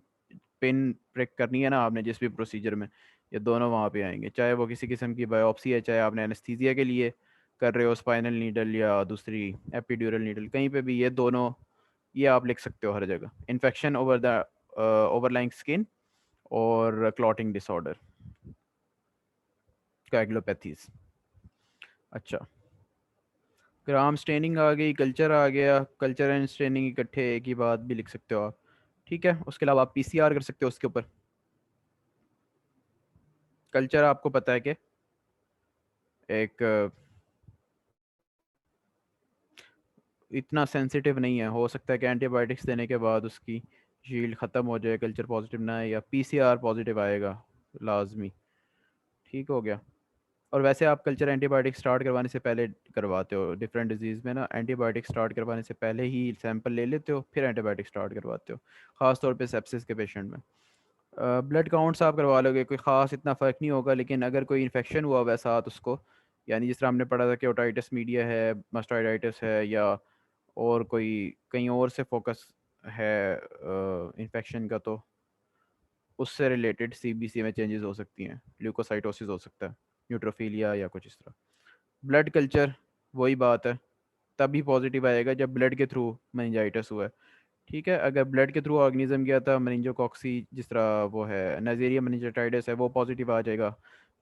पिन प्रिक करनी है ना आपने जिस भी प्रोसीजर में, ये दोनों वहाँ पे आएंगे, चाहे वो किसी किस्म की बायोप्सी है, चाहे आपने एनेस्थीसिया के लिए कर रहे हो स्पाइनल नीडल या दूसरी एपिड्यूरल नीडल, कहीं पे भी ये दोनों, ये आप लिख सकते हो हर जगह, infection over the overlying skin और क्लॉटिंग डिसऑर्डर, कोएगुलोपैथीज। अच्छा, ग्राम स्टेनिंग आ गई, कल्चर आ गया, कल्चर एंड स्टेनिंग इकट्ठे एक ही बात भी लिख सकते हो आप, ठीक है। उसके अलावा आप PCR कर सकते हो उसके ऊपर। कल्चर आपको पता है कि एक इतना सेंसिटिव नहीं है, हो सकता है कि एंटीबायोटिक्स देने के बाद उसकी शील्ड ख़त्म हो जाए, कल्चर पॉजिटिव ना आए, या PCR पॉजिटिव आएगा लाजमी, ठीक हो गया। और वैसे आप कल्चर एंटीबायोटिक स्टार्ट करवाने से पहले करवाते हो, डिफरेंट डिजीज़ में ना एंटीबायोटिक स्टार्ट करवाने से पहले ही सैंपल ले लेते हो, फिर एंटीबायोटिक स्टार्ट करवाते हो, ख़ास तौर पे सेप्सिस के पेशेंट में। ब्लड काउंट्स आप करवा लोगे, कोई ख़ास इतना फ़र्क नहीं होगा, लेकिन अगर कोई इन्फेक्शन हुआ हुआ है साथ उसको, यानी जिस तरह हमने पढ़ा था कि ओटाइटिस मीडिया है, मस्टाइडाइटिस है, या और कोई कहीं और से फोकस है इन्फेक्शन का, तो उससे रिलेटेड CBC में चेंजेस हो सकती हैं, ल्यूकोसाइटोसिस हो सकता है, न्यूट्रोफिलिया या कुछ इस तरह। ब्लड कल्चर वही बात है, तभी पॉजिटिव आएगा जब ब्लड के थ्रू मेनिंजाइटिस हुआ है, ठीक है। अगर ब्लड के थ्रू ऑर्गेनिज्म गया था मेनिंजोकॉक्सी, जिस तरह वो है नाइजीरिया मेनिंजाइटिस है, वो पॉजिटिव आ जाएगा।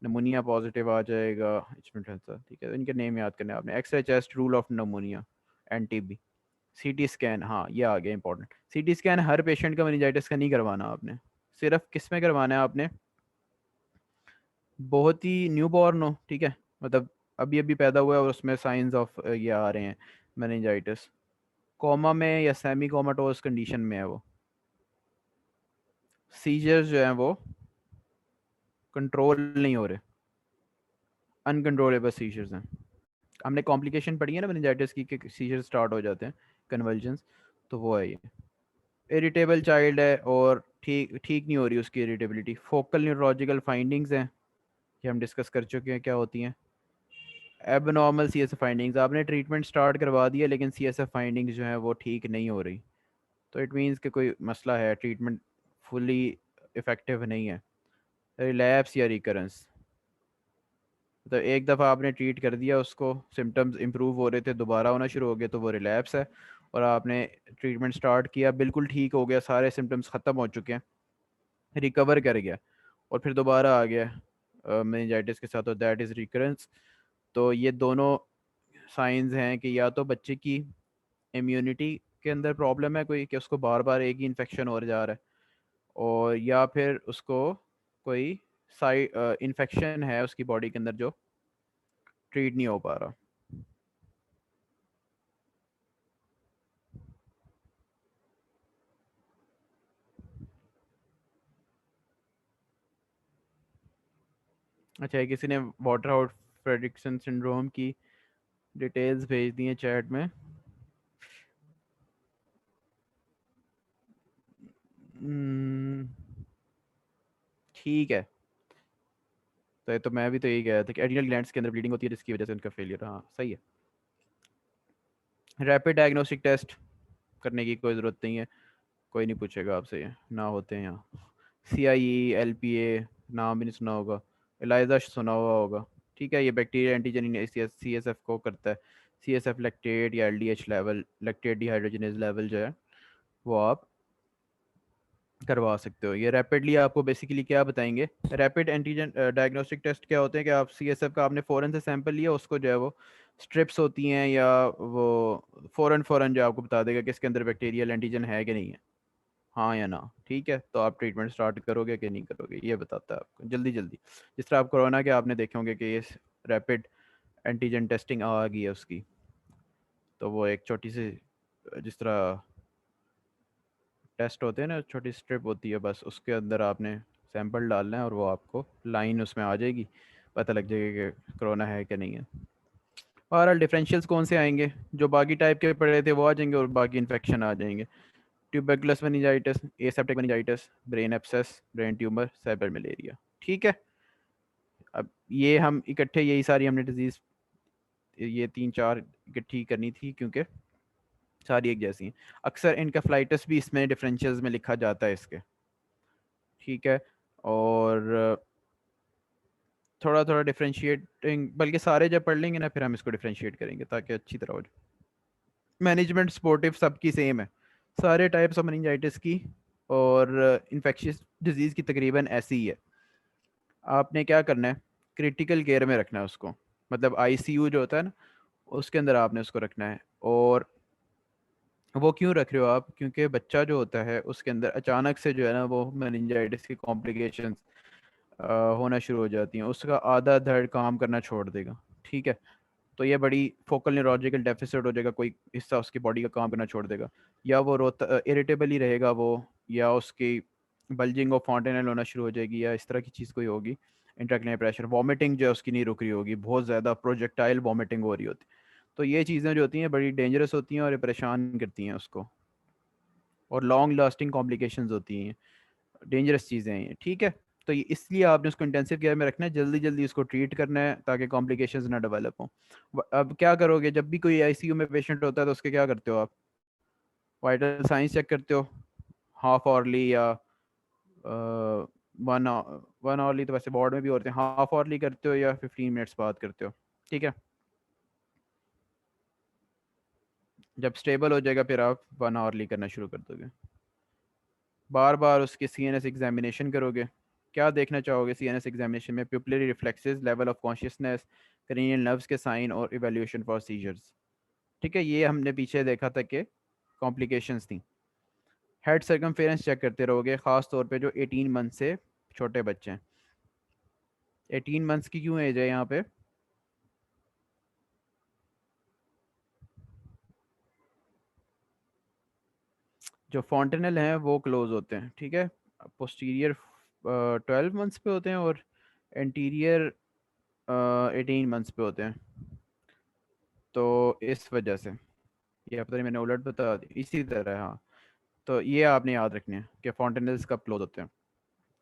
नमूनिया पॉजिटिव आ जाएगा, ठीक है। इनके नेम याद करने हैं आपने, x-ray chest, rule of pneumonia, एनटीबी, सीटी स्कैन, हाँ ये आ गया इंपॉर्टेंट। सीटी स्कैन हर पेशेंट का मेनिंजाइटिस का नहीं करवाना आपने, सिर्फ किस में करवाना है आपने, बहुत ही न्यू बॉर्न हो, ठीक है, मतलब अभी अभी पैदा हुआ है और उसमें साइंस ऑफ ये आ रहे हैं मेनिंजाइटिस, कोमा में या सेमी कोमाटोस कंडीशन में है वो, सीजर्स जो हैं वो कंट्रोल नहीं हो रहे, अनकंट्रोलेबल सीजर्स हैं। हमने कॉम्प्लिकेशन पढ़ी है ना मेनिंजाइटिस की कि सीजर स्टार्ट हो जाते हैं, कन्वल्जन्स, तो वो है ये। इरिटेबल चाइल्ड है और ठीक ठीक नहीं हो रही उसकी इरिटेबिलिटी। फोकल न्यूरोलॉजिकल फाइंडिंग्स हैं, ये हम डिस्कस कर चुके हैं क्या होती हैं। एबनॉर्मल सीएसएफ फाइंडिंग्स, आपने ट्रीटमेंट स्टार्ट करवा दिया लेकिन सीएसएफ फाइंडिंग्स जो है वो ठीक नहीं हो रही, तो इट मीन्स कि कोई मसला है, ट्रीटमेंट फुली इफ़ेक्टिव नहीं है। रिलैप्स या रिकरेंस, तो एक दफ़ा आपने ट्रीट कर दिया उसको, सिम्टम्स इंप्रूव हो रहे थे, दोबारा होना शुरू हो गए, तो वो रिलैप्स है। और आपने ट्रीटमेंट स्टार्ट किया, बिल्कुल ठीक हो गया, सारे सिम्टम्स ख़त्म हो चुके हैं, रिकवर कर गया, और फिर दोबारा आ गया मेनिंजाइटिस के साथ, और दैट इज़ रिकरेंस। तो ये दोनों साइंस हैं कि या तो बच्चे की इम्यूनिटी के अंदर प्रॉब्लम है कोई, कि उसको बार बार एक ही इन्फेक्शन हो जा रहा है, और या फिर उसको कोई साइड इन्फेक्शन है उसकी बॉडी के अंदर जो ट्रीट नहीं हो पा रहा। अच्छा, ये किसी ने वाटर आउट फ्रेडरिक्सन सिंड्रोम की डिटेल्स भेज दी हैं चैट में। हम्म, ठीक है, तो मैं भी तो यही कह रहा था कि एड्रिनल ग्लैंड्स के अंदर ब्लीडिंग होती है जिसकी वजह से उनका फेलियर, हाँ सही है। रैपिड डायग्नोस्टिक टेस्ट करने की कोई ज़रूरत नहीं है, कोई नहीं पूछेगा आपसे, ये ना होते हैं यहाँ। CIE, LPA नाम भी नहीं सुना होगा, एलाइजा सुना हुआ होगा, ठीक है, ये बैक्टीरिया एंटीजन CSF को करता है। CSF लैक्टेट या LDH level, lactate dehydrogenase level जो है वो आप करवा सकते हो। ये रैपिडली आपको बेसिकली क्या बताएंगे, रैपिड एंटीजन डायग्नोस्टिक टेस्ट क्या होते हैं कि आप CSF का आपने फ़ौरन से सैंपल लिया, उसको जो है वो स्ट्रिप्स होती हैं या वो फ़ौरन फ़ौरन जो आपको बता देगा कि इसके अंदर बैक्टीरियल एंटीजन है कि नहीं है, हाँ या ना, ठीक है, तो आप ट्रीटमेंट स्टार्ट करोगे कि नहीं करोगे, ये बताता है आपको जल्दी जल्दी। जिस तरह आप कोरोना के आपने देखे होंगे कि ये रैपिड एंटीजन टेस्टिंग आ गई है उसकी, तो वो एक छोटी सी जिस तरह टेस्ट होते हैं ना, छोटी स्ट्रिप होती है, बस उसके अंदर आपने सैंपल डालना है और वो आपको लाइन उसमें आ जाएगी, पता लग जाएगा कि कोरोना है कि नहीं है। और डिफरेंशियल्स कौन से आएंगे, जो बाकी टाइप के पड़े थे वो आ जाएंगे और बाकी इन्फेक्शन आ जाएंगे। Tuberculous meningitis, aseptic meningitis, brain abscess, brain tumour, cerebral malaria, ठीक है। अब ये हम इकट्ठे यही सारी हमने डिजीज़, ये 3 4 इकट्ठी करनी थी क्योंकि सारी एक जैसी हैं। अक्सर इनकेफ्लाइटिस भी इसमें डिफरेंशियल्स में लिखा जाता है इसके, ठीक है। और थोड़ा थोड़ा डिफरेंशिएटिंग, बल्कि सारे जब पढ़ लेंगे ना फिर हम इसको डिफरेंशिएट करेंगे ताकि अच्छी तरह हो जाए। मैनेजमेंट सपोर्टिव सबकी सेम है, सारे टाइप्स ऑफ मेनिंजाइटिस की और इन्फेक्शियस डिजीज़ की तकरीबन ऐसी ही है। आपने क्या करना है, क्रिटिकल केयर में रखना है उसको, मतलब ICU जो होता है ना उसके अंदर आपने उसको रखना है। और वो क्यों रख रहे हो आप, क्योंकि बच्चा जो होता है उसके अंदर अचानक से जो है ना वो मेनिंजाइटिस की कॉम्प्लिकेशंस होना शुरू हो जाती हैं, उसका आधा धड़ काम करना छोड़ देगा, ठीक है। तो ये बड़ी फोकल न्यूरोलॉजिकल डेफिसिट हो जाएगा, कोई हिस्सा उसकी बॉडी का काम करना छोड़ देगा, या वो रोता इरिटेबल ही रहेगा वो, या उसकी बल्जिंग और फॉन्टेनल होना शुरू हो जाएगी, या इस तरह की चीज़ कोई होगी। इंट्राक्रेनियल प्रेशर, वॉमिटिंग जो है उसकी नहीं रुक रही होगी, बहुत ज़्यादा प्रोजेक्टाइल वॉमिटिंग हो रही होती। तो ये चीज़ें जो होती हैं बड़ी डेंजरस होती हैं और ये परेशान करती हैं उसको, और लॉन्ग लास्टिंग कॉम्प्लिकेशंस होती हैं, डेंजरस चीज़ें हैं ये, ठीक है। तो ये इसलिए आपने उसको इंटेंसिव केयर में रखना है, जल्दी जल्दी उसको ट्रीट करना है ताकि कॉम्प्लिकेशंस ना डेवलप हों। अब क्या करोगे, जब भी कोई ICU में पेशेंट होता है तो उसके क्या करते हो आप, वाइटल साइंस चेक करते हो, हाफ आवरली या वन वन आवरली, तो वैसे वार्ड में भी होते हैं, हाफ आवरली करते हो या 15 मिनट्स बाद करते हो, ठीक है। जब स्टेबल हो जाएगा फिर आप 1 आवरली करना शुरू कर दोगे, बार बार उसकी CNS एग्जामिनेशन करोगे, क्या देखना चाहोगे CNS एग्जामिनेशन में? Pupillary reflexes, level of consciousness, cranial nerves के साइन और इवैल्यूएशन फॉर सीजर्स। ठीक है, ये हमने पीछे देखा था कि कॉम्प्लिकेशंस थी। हेड सर्कमफेरेंस चेक करते रहोगे, ख़ास तौर पे जो 18 मंथ से छोटे बच्चे हैं। 18 मंथ्स की क्यों एज है यहाँ पे? जो फॉन्टेनल हैं वो क्लोज होते हैं, ठीक है। पोस्टीरियर 12 मंथ्स पे होते हैं और एंटीरियर 18 मंथ्स पे होते हैं। तो इस वजह से ये पता नहीं मैंने उलट बता दी, इसी तरह हाँ। तो ये आपने याद रखने हैं कि फॉन्टेनल्स कब क्लोज होते हैं।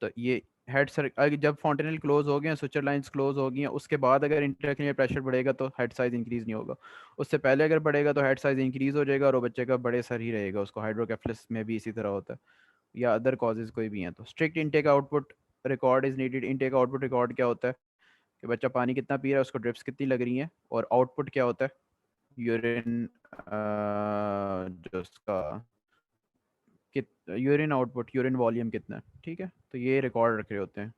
तो ये हेड सर जब फॉन्टेनल क्लोज हो गए, सुचर लाइंस क्लोज हो गई हैं, उसके बाद अगर इंट्राक्रैनियल प्रेशर बढ़ेगा तो हेड साइज इंक्रीज नहीं होगा। उससे पहले अगर बढ़ेगा तो हेड साइज इंक्रीज हो जाएगा और वो बच्चे का बड़े सर ही रहेगा। उसको हाइड्रोकेफलस में भी इसी तरह होता है, या अदर कॉजेज कोई भी हैं। तो strict intake output record is needed. Intake output record क्या होता है कि बच्चा पानी कितना पी रहा है, उसको ड्रिप्स कितनी लग रही हैं, और आउटपुट क्या होता है, यूरिन जो उसका कित यूरिन आउटपुट, यूरिन वॉल्यूम कितना है। ठीक है, तो ये रिकॉर्ड रखे होते हैं।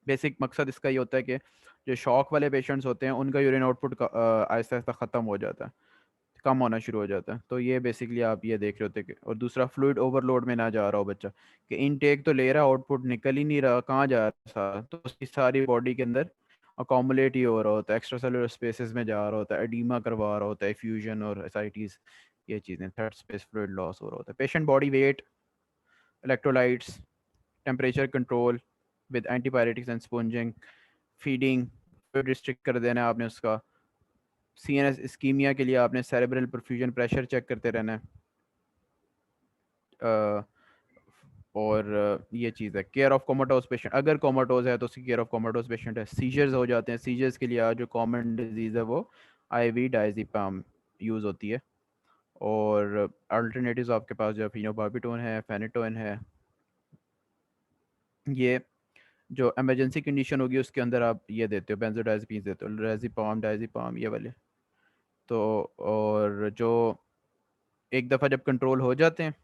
बेसिक मकसद इसका ये होता है कि जो शॉक वाले पेशेंट्स होते हैं उनका यूरिन आउटपुट आहिस्ता आहिस्ता ख़त्म हो जाता है, कम होना शुरू हो जाता है। तो ये बेसिकली आप ये देख रहे होते हैं और दूसरा फ्लूइड ओवरलोड में ना जा रहा हो बच्चा, कि इनटेक तो ले रहा, आउटपुट निकल ही नहीं रहा, कहाँ जा रहा सारा, तो उसकी सारी बॉडी के अंदर अकोमोलेट ही हो रहा होता है, एक्स्ट्रा सेलुलर स्पेसेस में जा रहा होता है, एडीमा करवा रहा होता है, फ्यूजन और एसाइटीज, ये चीज़ें, थर्ड स्पेस फ्लूइड लॉस हो रहा होता है। Patient body weight, electrolytes, temperature control with antibiotics and sponging, feeding, fluid restrict कर देना है आपने उसका। CNS इस्कीमिया के लिए आपने सेरेब्रल परफ्यूजन प्रेशर चेक करते रहना है। और ये चीज़ है, केयर ऑफ कोमाटोज पेशेंट, अगर कोमाटोज है तो उसकी केयर ऑफ कोमाटोज पेशेंट है। सीजर्स हो जाते हैं, सीजर्स के लिए जो कॉमन डिजीज़ है वो IV डायज़ेपाम यूज़ होती है। और अल्टरनेटिव्स आपके पास जो फिनोबार्बिटोन है, फेनेटोन है, ये जो इमरजेंसी कंडीशन होगी उसके अंदर आप ये देते हो, बेंजोडाइज़ेपीन्स देते हो, रेज़िपाम, डायज़ेपाम, ये वाले। तो और जो एक दफ़ा जब कंट्रोल हो जाते हैं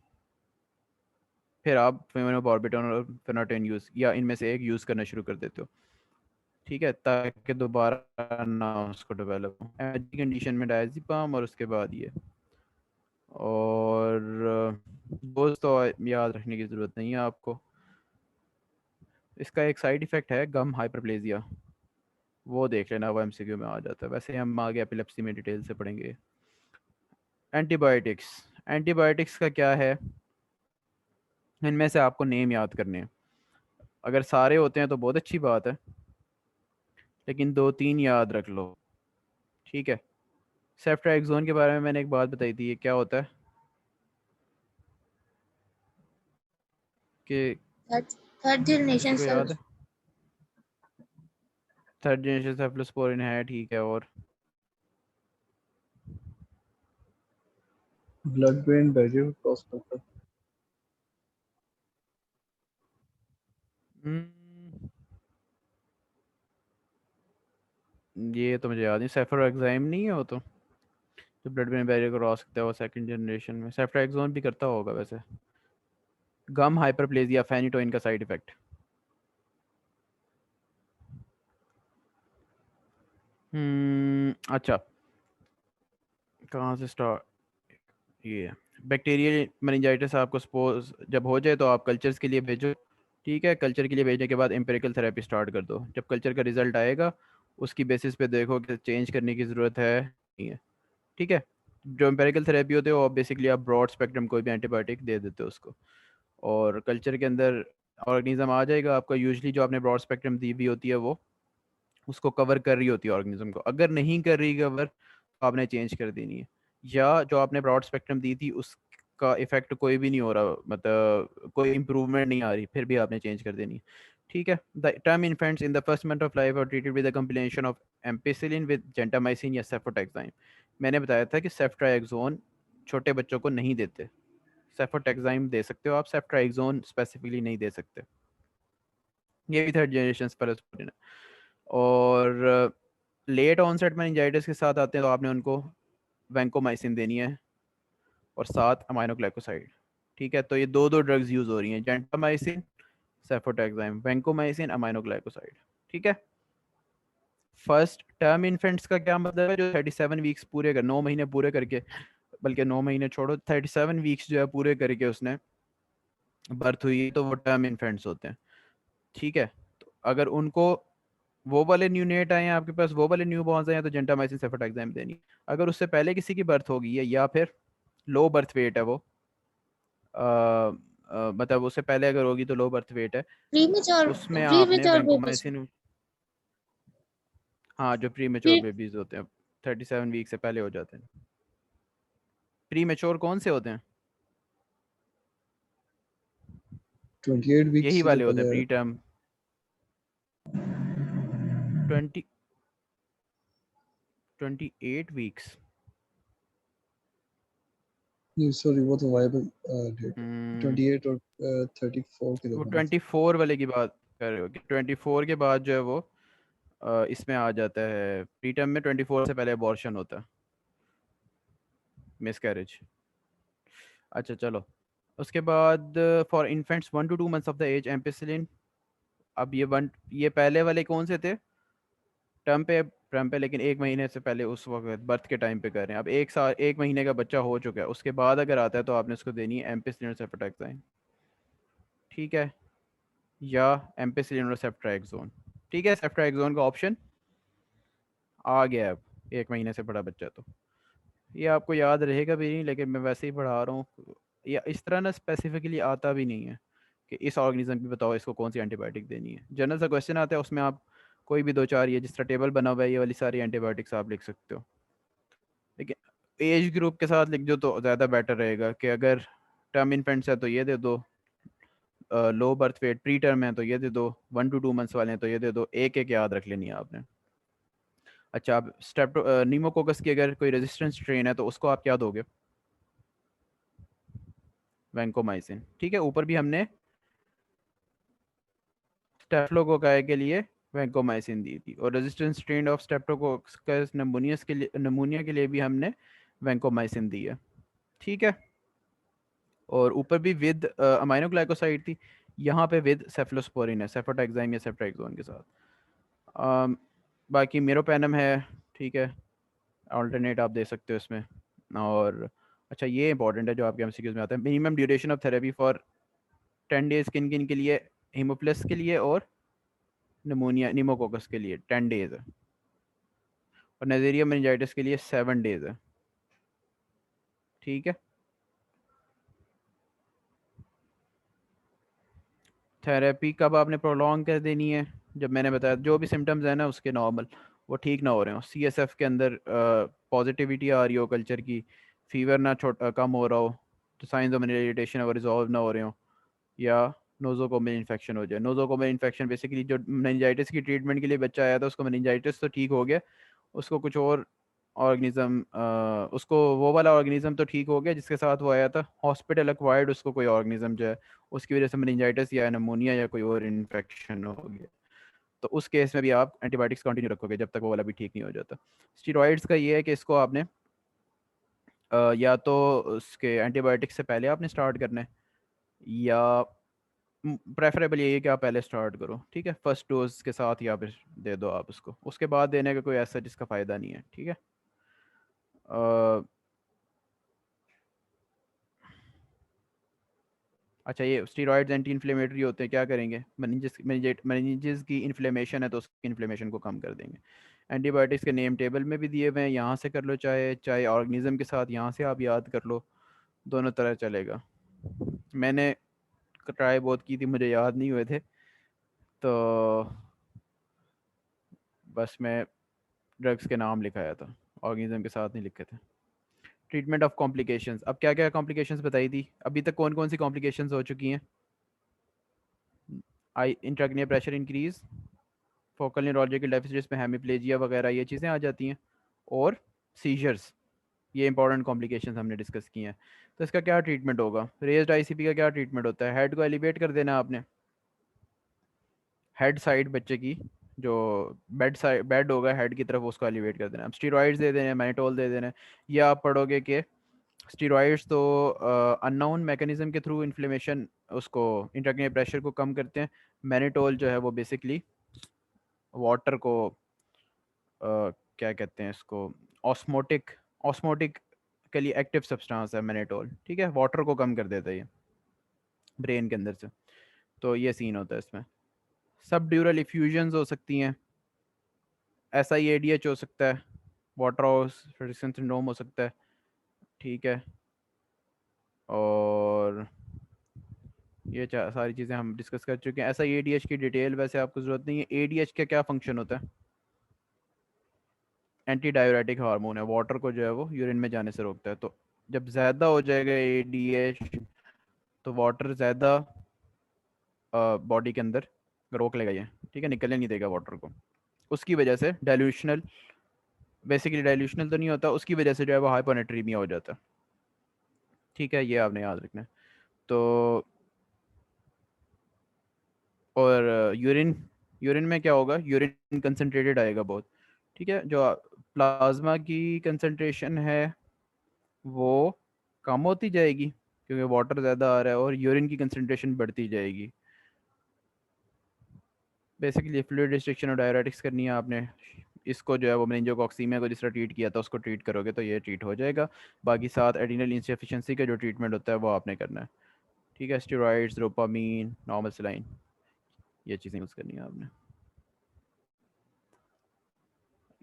फिर आप फेनोबार्बिटोन और फेनाटोन यूज़ या इनमें से एक यूज़ करना शुरू कर देते हो। ठीक है, ताकि दोबारा ना उसको डेवलप हो। एमर्जेंसी कंडीशन में डायज़ेपाम और उसके बाद ये। और डोज तो याद रखने की ज़रूरत नहीं है आपको। इसका एक साइड इफ़ेक्ट है गम हाइपरप्लेजिया, वो देख लेना, वो MCQ में आ जाता है। वैसे हम आगे एपिलेप्सी में डिटेल से पढ़ेंगे। एंटीबायोटिक्स, एंटीबायोटिक्स का क्या है, इनमें से आपको नेम याद करने हैं। अगर सारे होते हैं तो बहुत अच्छी बात है, लेकिन 2-3 याद रख लो। ठीक है, सेफ्ट्राइक्सोन के बारे में मैंने एक बात बताई थी, ये क्या होता है कि थर्ड किसी जनरेशन को याद सेल्स। है? थर्ड जनरेशन सेफ्लोस्पोरिन है, ठीक है। और ब्लड ब्रेन बैरियर क्रॉस करता है। ये तो मुझे याद नहीं, सेफ्रोएक्साइम नहीं है वो तो, जो ब्लड ब्रेन बैरियर को क्रॉस करता है, वो सेकंड जनरेशन में सेफ्ट्राइक्सोन भी करता होगा वैसे। गम हाइपरप्लेजिया, फेनिटोइन का साइड इफेक्ट। अच्छा, कहाँ से स्टार्ट? ये बैक्टीरियल मेनिंजाइटिस आपको सपोज जब हो जाए तो आप कल्चर्स के लिए भेजो। ठीक है, कल्चर के लिए भेजने के बाद एम्पेरिकल थेरेपी स्टार्ट कर दो। जब कल्चर का रिजल्ट आएगा उसकी बेसिस पे देखो कि चेंज करने की ज़रूरत है नहीं है। ठीक है, जो एम्पेरिकल थेरेपी होते हैं वो बेसिकली आप ब्रॉड स्पेक्ट्रम कोई भी एंटीबायोटिक दे देते हो उसको, और कल्चर के अंदर ऑर्गेनिज्म आ जाएगा आपका। यूजली जो आपने ब्रॉड स्पेक्ट्रम दी हुई होती है वो उसको कवर कर रही होती है ऑर्गेनिज्म को। अगर नहीं कर रही कवर तो आपने चेंज कर देनी है, या जो आपने ब्रॉड स्पेक्ट्रम दी थी उसका इफेक्ट कोई भी नहीं हो रहा, मतलब कोई इंप्रूवमेंट नहीं आ रही, फिर भी आपने चेंज कर देनी है। ठीक है, the term infants in the first month of life are treated with a combination of ampicillin with gentamicin या सेफोटेक्साइम। मैंने बताया था कि सेफ्ट्राइक्सोन छोटे बच्चों को नहीं देते, सेफोटेक्साइम दे सकते हो आप, सेफ्ट्राइक्सोन स्पेसिफिकली नहीं दे सकते। ये भी थर्ड जनरेशन स्पेरोस्पोरिन है। और लेट ऑनसेट मेनिंजाइटिस के साथ आते हैं तो आपने उनको वैंकोमाइसिन देनी है और साथ अमाइनोग्लाइकोसाइड। ठीक है, तो ये दो दो ड्रग्स यूज़ हो रही हैं, जेंटामाइसिन सेफोटैक्साइम, वैंकोमाइसिन, अमाइनोग्लाइकोसाइड। ठीक है। फर्स्ट टर्म इन्फेंट्स का क्या मतलब है? जो 37 वीक्स पूरे कर, 9 महीने पूरे करके, बल्कि 9 महीने छोड़ो, 37 वीक्स जो है पूरे करके उसने बर्थ हुई, तो वो टर्म इन्फेंट्स होते हैं। ठीक है। तो अगर उनको वो वाले न्यूनेट आए हैं आपके पास, वो वाले न्यू बॉर्न्स आए हैं, तो जेंटामाइसिन सेफोटैक्साइम देनी। अगर उससे पहले किसी की बर्थ हो गई है या फिर लो बर्थ वेट है वो, मतलब उससे पहले अगर होगी तो लो बर्थ वेट है, उसमें आपने प्रीमेच्योर बेबीज वैंकोमाइसिन, हाँ जो प्री मेच्योर प्री बेबीज होते हैं 37 वीक से पहले हो जाते हैं। प्री मेच्योर कौन से होते हैं? 28 वीक्स यही से जो वाले होते पहले हैं है। Pre term. 20 28 वीक्स। नहीं सॉरी, वो तो वायबल डेट है। 28 और 34 के वो दरमियान। 24 वाले की बात कर रहे हो कि 24 के बाद जो है वो इसमें आ जाता है प्री टर्म में, 24 से पहले अबॉर्शन होता है, मिसकैरेज। अच्छा चलो, उसके बाद for infants 1 to 2 months of the age ampicillin. अब ये पहले वाले कौन से थे? टर्म पे, लेकिन 1 महीने से पहले उस वक्त बर्थ के टाइम पे कर रहे हैं। अब 1 साल 1 महीने का बच्चा हो चुका है, उसके बाद अगर आता है तो आपने उसको देनी है एम्पिसिलिन और सेफोटैक्साइन। ठीक है, या एम्पिसिलिन और सेफ्ट्राक्सोन। ठीक है, सेफ्ट्राक्सोन का ऑप्शन आ गया है अब, 1 महीने से बड़ा बच्चा तो। ये आपको याद रहेगा भी नहीं, लेकिन मैं वैसे ही पढ़ा रहा हूँ। या इस तरह ना स्पेसिफिकली आता भी नहीं है कि इस ऑर्गेनिज्म की बताओ इसको कौन सी एंटीबायोटिक देनी है। जनरल सा क्वेश्चन आता है, उसमें आप कोई भी 2 4 ये जिस तरह टेबल बना हुआ है ये वाली सारी एंटीबायोटिक्स आप लिख सकते हो, लेकिन एज ग्रुप के साथ लिख दो तो ज़्यादा बेटर रहेगा कि अगर टर्म इन्फेंट्स है तो ये दे दो, low birth weight pre term है तो ये दे दो, 1 to 2 months वाले हैं तो ये दे दो, एक एक याद रख लेनी है आपने। अच्छा, आप नीमोकोकस की अगर कोई रेजिस्टेंस स्ट्रेन है तो उसको आप क्या दोगे? वैंकोमाइसिन। ठीक है, ऊपर भी हमने स्टेफ्लोकोकाई के लिए वैंकोमाइसिन दी थी, और रेजिस्टेंस स्ट्रेन ऑफ स्टेप्टोकोकस नमूनिया के लिए भी हमने वैंकोमाइसिन दी है। ठीक है, और ऊपर भी विद अमाइनोग्लाइकोसाइड थी, यहाँ पे विद सेफलोस्पोरिन है, सेफोटैक्साइम या सेफ्ट्राक्सोन के साथ। बाकी मेरोपेनम है। ठीक है, अल्टरनेट आप दे सकते हो इसमें। और अच्छा, ये इंपॉर्टेंट है जो आपके एमसीक्यूज में आता है, minimum duration of therapy for 10 days किन किन के लिए? हीमोप्लस के लिए और निमोकोकस के लिए 10 days है, और नज़ेरिया मेनिंजाइटिस के लिए 7 days है। ठीक है, थेरेपी कब आपने प्रोलॉन्ग कर देनी है? जब मैंने बताया जो भी सिम्टम्स है ना उसके नॉर्मल वो ठीक ना हो रहे हो, सीएसएफ के अंदर पॉजिटिविटी आ रही हो कल्चर की, फीवर ना कम हो रहा हो, तो साइंस ऑफ इरिटेशन और रिजॉल्व ना हो रहे हो, या नोजोकोमियल इन्फेक्शन हो जाए। नोजोकोमियल इन्फेक्शन बेसिकली जो मेनिंजाइटिस की ट्रीटमेंट के लिए बच्चा आया था उसको मेनिंजाइटिस तो ठीक हो गया, उसको कुछ और ऑर्गेनिज्म, उसको वो वाला ऑर्गेनिज्म तो ठीक हो गया जिसके साथ वो आया था, हॉस्पिटल एक्वायर्ड उसको कोई ऑर्गेनिज्म जो है उसकी वजह से मेनिंजाइटिस या नमोनिया या कोई और इन्फेक्शन हो गया, तो उस केस में भी आप एंटीबायोटिक्स कंटिन्यू रखोगे जब तक वो वाला भी ठीक नहीं हो जाता। स्टीरॉइड्स का ये है कि इसको आपने या तो उसके एंटीबायोटिक्स से पहले आपने स्टार्ट करना है, या प्रेफरेबल यही है कि आप पहले स्टार्ट करो। ठीक है, फर्स्ट डोज के साथ या फिर दे दो आप उसको, उसके बाद देने का कोई ऐसा जिसका फ़ायदा नहीं है। ठीक है, अच्छा ये स्टीरॉइड्स एंटी इन्फ्लेमेटरी होते हैं, क्या करेंगे? मेनिंजेस की इन्फ्लेमेशन है तो उसकी इन्फ्लेमेशन को कम कर देंगे। एंटीबायोटिक्स के नेम टेबल में भी दिए हुए हैं, यहाँ से कर लो, चाहे चाहे ऑर्गेनिज्म के साथ यहाँ से आप याद कर लो, दोनों तरह चलेगा। मैंने ट्राई बहुत की थी, मुझे याद नहीं हुए थे, तो बस मैं ड्रग्स के नाम लिखाया था, ऑर्गेनिज्म के साथ नहीं लिखे थे। ट्रीटमेंट ऑफ कॉम्प्लिकेशंस, अब क्या क्या कॉम्प्लिकेशंस बताई थी अभी तक? कौन कौन सी कॉम्प्लिकेशंस हो चुकी हैं? I intracranial pressure increase, focal neurological deficits में हेमिप्लेजिया वगैरह ये चीज़ें आ जाती हैं, और सीजर्स, ये इंपॉर्टेंट कॉम्प्लिकेशंस हमने डिस्कस की हैं। तो इसका क्या ट्रीटमेंट होगा? रेज्ड आईसीपी का क्या ट्रीटमेंट होता है? हेड को एलिवेट कर देना आपने, हेड साइड बच्चे की जो बेड होगा हेड की तरफ उसको एलिवेट कर देना, अब स्टीरॉइड्स दे देने, मैनिटोल दे देना, या आप पढ़ोगे कि स्टीरॉइड्स तो अननोन मैकेनिज्म के थ्रू इन्फ्लेमेशन उसको इंट्राक्रेनियल प्रेशर को कम करते हैं। मैनिटोल जो है वो बेसिकली वाटर को क्या कहते हैं इसको, ऑस्मोटिकली एक्टिव सब्सटेंस है मैनिटोल, ठीक है, वाटर को कम कर देता है ये ब्रेन के अंदर से। तो ये सीन होता है इसमें। सब ड्यूरल इफ्यूजन्स हो सकती हैं, SIADH हो सकता है, वाटर हाउस सिंड्रोम हो सकता है, ठीक है। और ये सारी चीज़ें हम डिस्कस कर चुके हैं। SIADH की डिटेल वैसे आपको ज़रूरत नहीं है। ADH का क्या फंक्शन होता है? एंटी डाययूरेटिक हार्मोन है, वाटर को जो है वो यूरिन में जाने से रोकता है। तो जब ज़्यादा हो जाएगा ADH तो वाटर ज़्यादा बॉडी के अंदर रोक लेगा ये, ठीक है, निकलने नहीं देगा वाटर को। उसकी वजह से डाइल्यूशनल, बेसिकली डाइल्यूशनल तो नहीं होता, उसकी वजह से जो है वो हाइपोनेट्रीमिया हो जाता है, ठीक है, ये आपने याद रखना है। तो और यूरिन यूरिन में क्या होगा, यूरिन कंसनट्रेटेड आएगा बहुत, ठीक है। जो प्लाज्मा की कंसनट्रेशन है वो कम होती जाएगी क्योंकि वाटर ज़्यादा आ रहा है, और यूरिन की कंसनट्रेशन बढ़ती जाएगी। बेसिकली फ्लूइड रिस्ट्रिक्शन और डायरेटिक्स करनी है आपने। इसको जो है वो मेनिंजोकॉक्सीमिया को जिस तरह ट्रीट किया था उसको ट्रीट करोगे तो ये ट्रीट हो जाएगा। बाकी साथ एडिनल इंसफिशिएंसी का जो ट्रीटमेंट होता है वो आपने करना है, ठीक है। स्टेरॉइड्स, डोपामीन, नॉर्मल सलाइन, ये चीज़ें यूज़ करनी है आपने।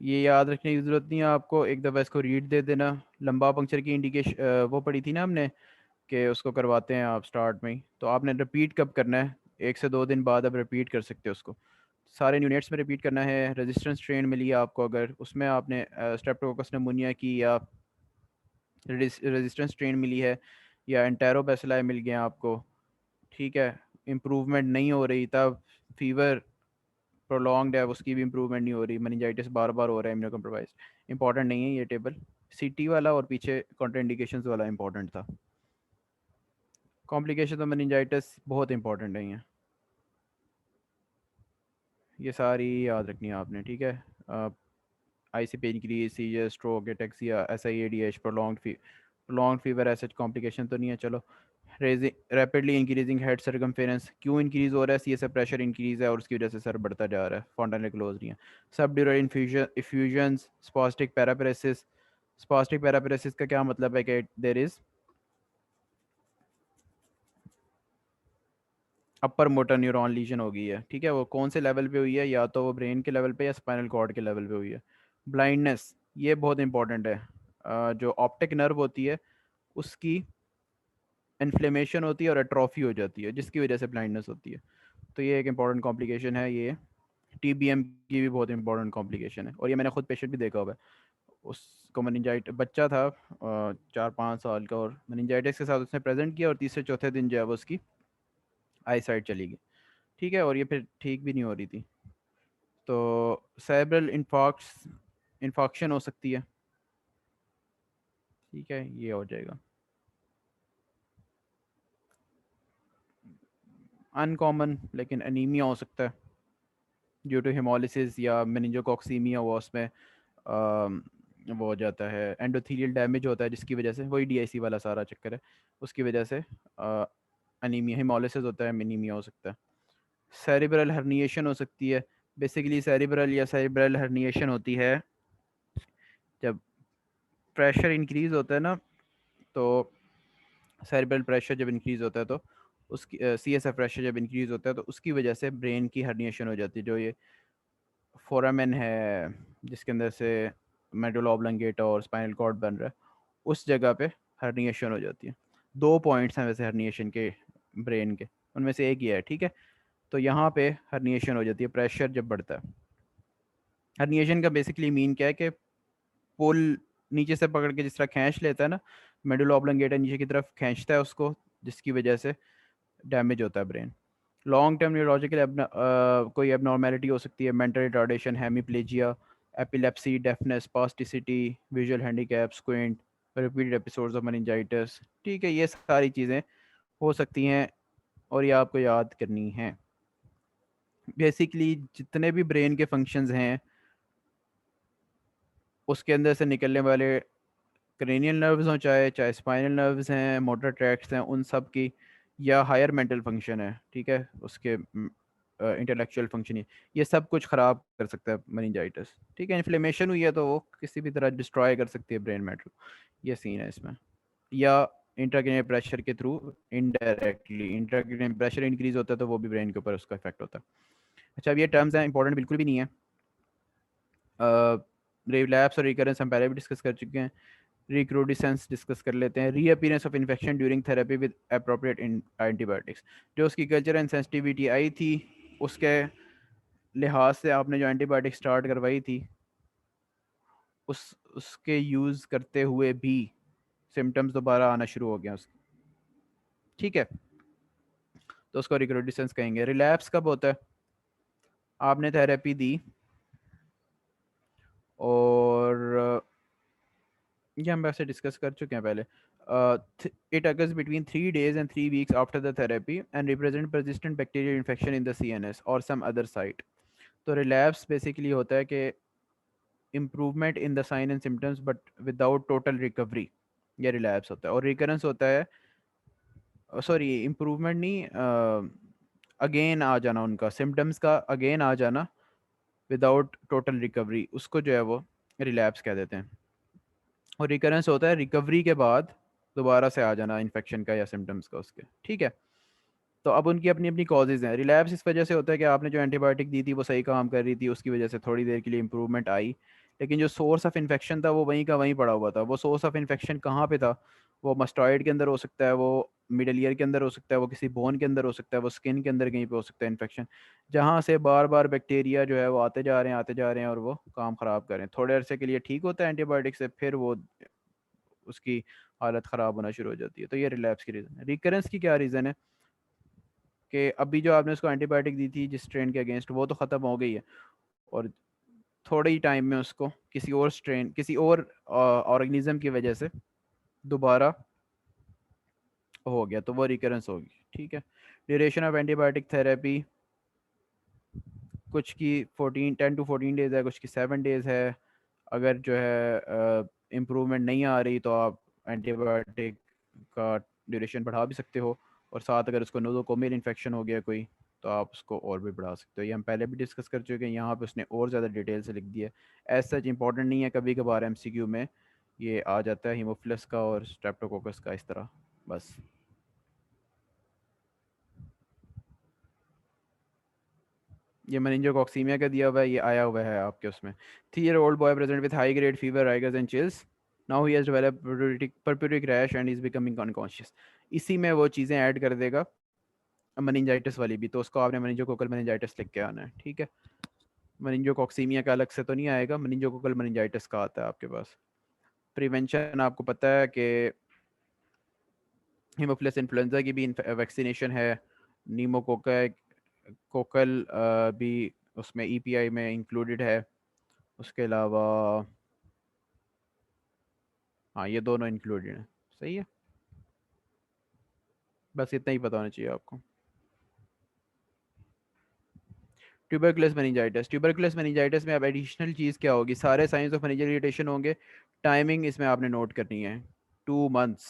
ये याद रखने की ज़रूरत नहीं है आपको, एक दफ़ा इसको रीड दे देना। लंबा पंक्चर की इंडिकेशन वो पढ़ी थी ना हमने कि उसको करवाते हैं आप स्टार्ट में ही, तो आपने रिपीट कब करना है? 1 से 2 दिन बाद आप रिपीट कर सकते हो उसको। सारे यूनिट्स में रिपीट करना है। रेजिस्टेंस ट्रेन मिली है आपको अगर, उसमें आपने स्ट्रेप्टोकोकस निमोनिया की या रेजिस्टेंस ट्रेन मिली है या एंटेरोबैसिलाई मिल गए आपको, ठीक है, इम्प्रूवमेंट नहीं हो रही, तब फीवर प्रोलॉन्ग्ड है, उसकी भी इंप्रूवमेंट नहीं हो रही, मेनिंजाइटिस बार बार हो रहा है, इम्यूनो कम्प्रोमाइज, इंपॉर्टेंट नहीं है ये टेबल। CT वाला और पीछे कॉन्ट्राइंडिकेशंस वाला इंपॉर्टेंट था। कॉम्प्लिकेशन तो मेनिंजाइटिस बहुत इंपॉर्टेंट नहीं है, ये सारी याद रखनी है आपने, ठीक है। ICP increase, seizure, stroke, ataxia, SIADH, prolonged fever, ऐसे कॉम्प्लिकेशन तो नहीं है। चलो, रैपिडली इंक्रीजिंग हेड सर्कमफेरेंस, क्यों इंक्रीज हो रहा है? CSF प्रेशर इंक्रीज है और उसकी वजह से सर बढ़ता जा रहा है, फॉन्टाने क्लोज नहीं है। सब ड्यूरल इफ्यूजन्स, स्पास्टिक पैरापेरेसिस। स्पास्टिक पैरापेरेसिस का क्या मतलब है कि there is upper motor neuron lesion हो गई है, ठीक है। वो कौन से लेवल पे हुई है? या तो वो ब्रेन के लेवल पे या स्पाइनल कॉर्ड के लेवल पे हुई है। ब्लाइंडनेस, ये बहुत इंपॉर्टेंट है। जो ऑप्टिक नर्व होती है उसकी इन्फ्लेमेशन होती है और एट्रोफी हो जाती है जिसकी वजह से ब्लाइंडनेस होती है। तो ये एक इंपॉर्टेंट कॉम्प्लिकेशन है। ये TBM की भी बहुत इंपॉर्टेंट कॉम्प्लिकेशन है, और ये मैंने खुद पेशेंट भी देखा हुआ है। उसको मेनिंजाइट बच्चा था 4-5 साल का, और मेनिंजाइटिस के साथ उसने प्रेजेंट किया और तीसरे चौथे दिन जो है वो उसकी आई साइड चली गई, ठीक है, और ये फिर ठीक भी नहीं हो रही थी। तो सेरेब्रल इन्फॉक्शन हो सकती है, ठीक है, ये हो जाएगा। अनकॉमन लेकिन एनीमिया हो सकता है ड्यू टू हेमोलिसिस या मेनिंजोकॉक्सीमिया हुआ उसमें, वो हो जाता है, एंडोथीलियल डैमेज होता है जिसकी वजह से, वही DIC वाला सारा चक्कर है, उसकी वजह से अनीमिया, हेमोलिसिस होता है, एनीमिया हो सकता है। सेरिब्रल हर्निएशन हो सकती है। बेसिकली सेरिब्रल या सेरिब्रल हर्निएशन होती है जब प्रेशर इंक्रीज होता है ना, तो सेरिब्रल प्रेशर जब इंक्रीज होता है तो उसकी CSF प्रेशर जब इंक्रीज होता है तो उसकी वजह से ब्रेन की हर्निएशन हो जाती है। जो ये फोरामेन है जिसके अंदर से मेडुला ऑब्लंगेटा और स्पाइनल कॉर्ड बन रहा है, उस जगह पे हर्निएशन हो जाती है। 2 पॉइंट्स हैं वैसे हर्निएशन के ब्रेन के, उनमें से एक ही है, ठीक है। तो यहाँ पे हर्निएशन हो जाती है प्रेशर जब बढ़ता है। हर्निएशन का बेसिकली मीन क्या है कि पुल नीचे से पकड़ के जिस तरह खींच लेता है ना, मेडुला ऑब्लंगेटा नीचे की तरफ खींचता है उसको, जिसकी वजह से डैमेज होता है ब्रेन। लॉन्ग टर्म न्यूरोलॉजिकल कोई एबनॉर्मेलिटी हो सकती है, mental retardation, hemiplegia, epilepsy, deafness, spasticity, visual handicap, squint, repeated episodes of meningitis, ठीक है, ये सारी चीज़ें हो सकती हैं और ये आपको याद करनी है। बेसिकली जितने भी ब्रेन के फंक्शंस हैं उसके अंदर से निकलने वाले क्रेनियल नर्व्स हों, चाहे चाहे स्पाइनल नर्व्स हैं, मोटर ट्रैक्ट्स हैं, उन सब की, या हायर मेंटल फंक्शन है, ठीक है, उसके इंटेलेक्चुअल फंक्शनिंग, ये सब कुछ ख़राब कर सकता है मेनिंजाइटिस, ठीक है। इन्फ्लेमेशन हुई है तो वो किसी भी तरह डिस्ट्रॉय कर सकती है ब्रेन मैटर, ये सीन है इसमें। या इंट्राक्रेनियल प्रेशर के through indirectly, intracranial pressure increase होता है तो वो भी ब्रेन के ऊपर उसका इफेक्ट होता है। अच्छा, अब ये टर्म्स हैं, इंपॉर्टेंट बिल्कुल भी नहीं है। रिलैप्स और रिकरेंस हम पहले भी डिस्कस कर चुके हैं। रिक्रूडिसेंस डिस्कस कर लेते हैं। Reappearance of infection during therapy with appropriate antibiotics, जो उसकी कल्चर एंड सेंसिटिविटी आई थी उसके लिहाज से आपने जो एंटीबायोटिक स्टार्ट करवाई थी उसके यूज़ करते हुए भी सिम्टम्स दोबारा आना शुरू हो गया उसके, ठीक है, तो उसको रिक्रूडिसेंस कहेंगे। रिलैप्स कब होता है? आपने थेरेपी दी और ये हम वैसे डिस्कस कर चुके हैं पहले। It occurs between 3 days and 3 weeks after the therapy and represent persistent bacterial infection in the CNS or some other site. तो रिलैप्स बेसिकली होता है कि improvement in the sign and symptoms but without total recovery, ये रिलैप्स होता है। और रिकरेंस होता है, सॉरी इम्प्रूवमेंट नहीं, अगेन आ जाना, उनका सिम्टम्स का अगेन आ जाना विदाउट टोटल रिकवरी, उसको जो है वो रिलैप्स कह देते हैं। और रिकरेंस होता है रिकवरी के बाद दोबारा से आ जाना इन्फेक्शन का या सिम्टम्स का उसके, ठीक है। तो अब उनकी अपनी अपनी कॉजेज़ हैं। रिलैप्स इस वजह से होता है कि आपने जो एंटीबायोटिक दी थी वो सही काम कर रही थी, उसकी वजह से थोड़ी देर के लिए इंप्रूवमेंट आई, लेकिन जो सोर्स ऑफ इन्फेक्शन था वो वहीं का वहीं पड़ा हुआ था। वो सोर्स ऑफ इन्फेक्शन कहाँ पे था? वो मस्टॉइड के अंदर हो सकता है, वो मिडल ईयर के अंदर हो सकता है, वो किसी बोन के अंदर हो सकता है, वो स्किन के अंदर कहीं पे हो सकता है इन्फेक्शन, जहाँ से बार बार बैक्टीरिया जो है वो आते जा रहे हैं आते जा रहे हैं और वो काम ख़राब कर रहे हैं। थोड़े अरसे के लिए ठीक होता है एंटीबायोटिक से, फिर वो उसकी हालत ख़राब होना शुरू हो जाती है। तो ये रिलैप्स की रीज़न है। रिकरेंस की क्या रीज़न है कि अभी जो आपने उसको एंटीबायोटिक दी थी जिस स्ट्रेन के अगेंस्ट, वो तो ख़त्म हो गई है और थोड़े ही टाइम में उसको किसी और स्ट्रेन, किसी और ऑर्गेनिज्म की वजह से दोबारा हो गया, तो वो रिकरेंस होगी, ठीक है। ड्यूरेशन ऑफ एंटीबायोटिक थेरेपी कुछ की 10 to 14 डेज़ है, कुछ की 7 days है। अगर जो है इम्प्रूवमेंट नहीं आ रही तो आप एंटीबायोटिक का ड्यूरेशन बढ़ा भी सकते हो, और साथ अगर उसको नोज़ोकोमियल इन्फेक्शन हो गया कोई तो आप उसको और भी बढ़ा सकते हो। ये हम पहले भी डिस्कस कर चुके हैं, यहाँ पे उसने और ज़्यादा डिटेल से लिख दिया है। एज सच इंपॉर्टेंट नहीं है, कभी कभार एमसीक्यू में ये आ जाता है, हीमोफिलस का और स्ट्रेप्टोकोकस का, इस तरह बस। ये मेनिंजोकॉक्सीमिया का दिया हुआ है, ये आया हुआ है आपके उसमें। 3-year-old boy present with high grade fever, rigors and chills. Now he has developed purpuric rash and is becoming unconscious. इसी में वो चीज़ें ऐड कर देगा मेनिंजाइटिस वाली भी, तो उसको आपने मेनिंजोकोकल मेनिंजाइटिस लिख के आना है, ठीक है। मेनिंजोकॉक्सीमिया का अलग से तो नहीं आएगा, मेनिंजोकोकल मेनिंजाइटिस का आता है आपके पास। प्रिवेंशन आपको पता है कि हीमोफिलस इन्फ्लुएंजा की भी वैक्सीनेशन है, नीमोकोकल भी उसमें ईपीआई में इंक्लूडेड है। उसके अलावा हाँ, ये दोनों इंक्लूडेड हैं, सही है। बस इतना ही पता होना चाहिए आपको। ट्यूबरकुलस मेनिंजाइटिस, ट्यूबरकुलस मेनिंजाइटिस में अब एडिशनल चीज़ क्या होगी? सारे साइंस ऑफ मेनिंजल इरिटेशन होंगे। टाइमिंग इसमें आपने नोट करनी है, 2 months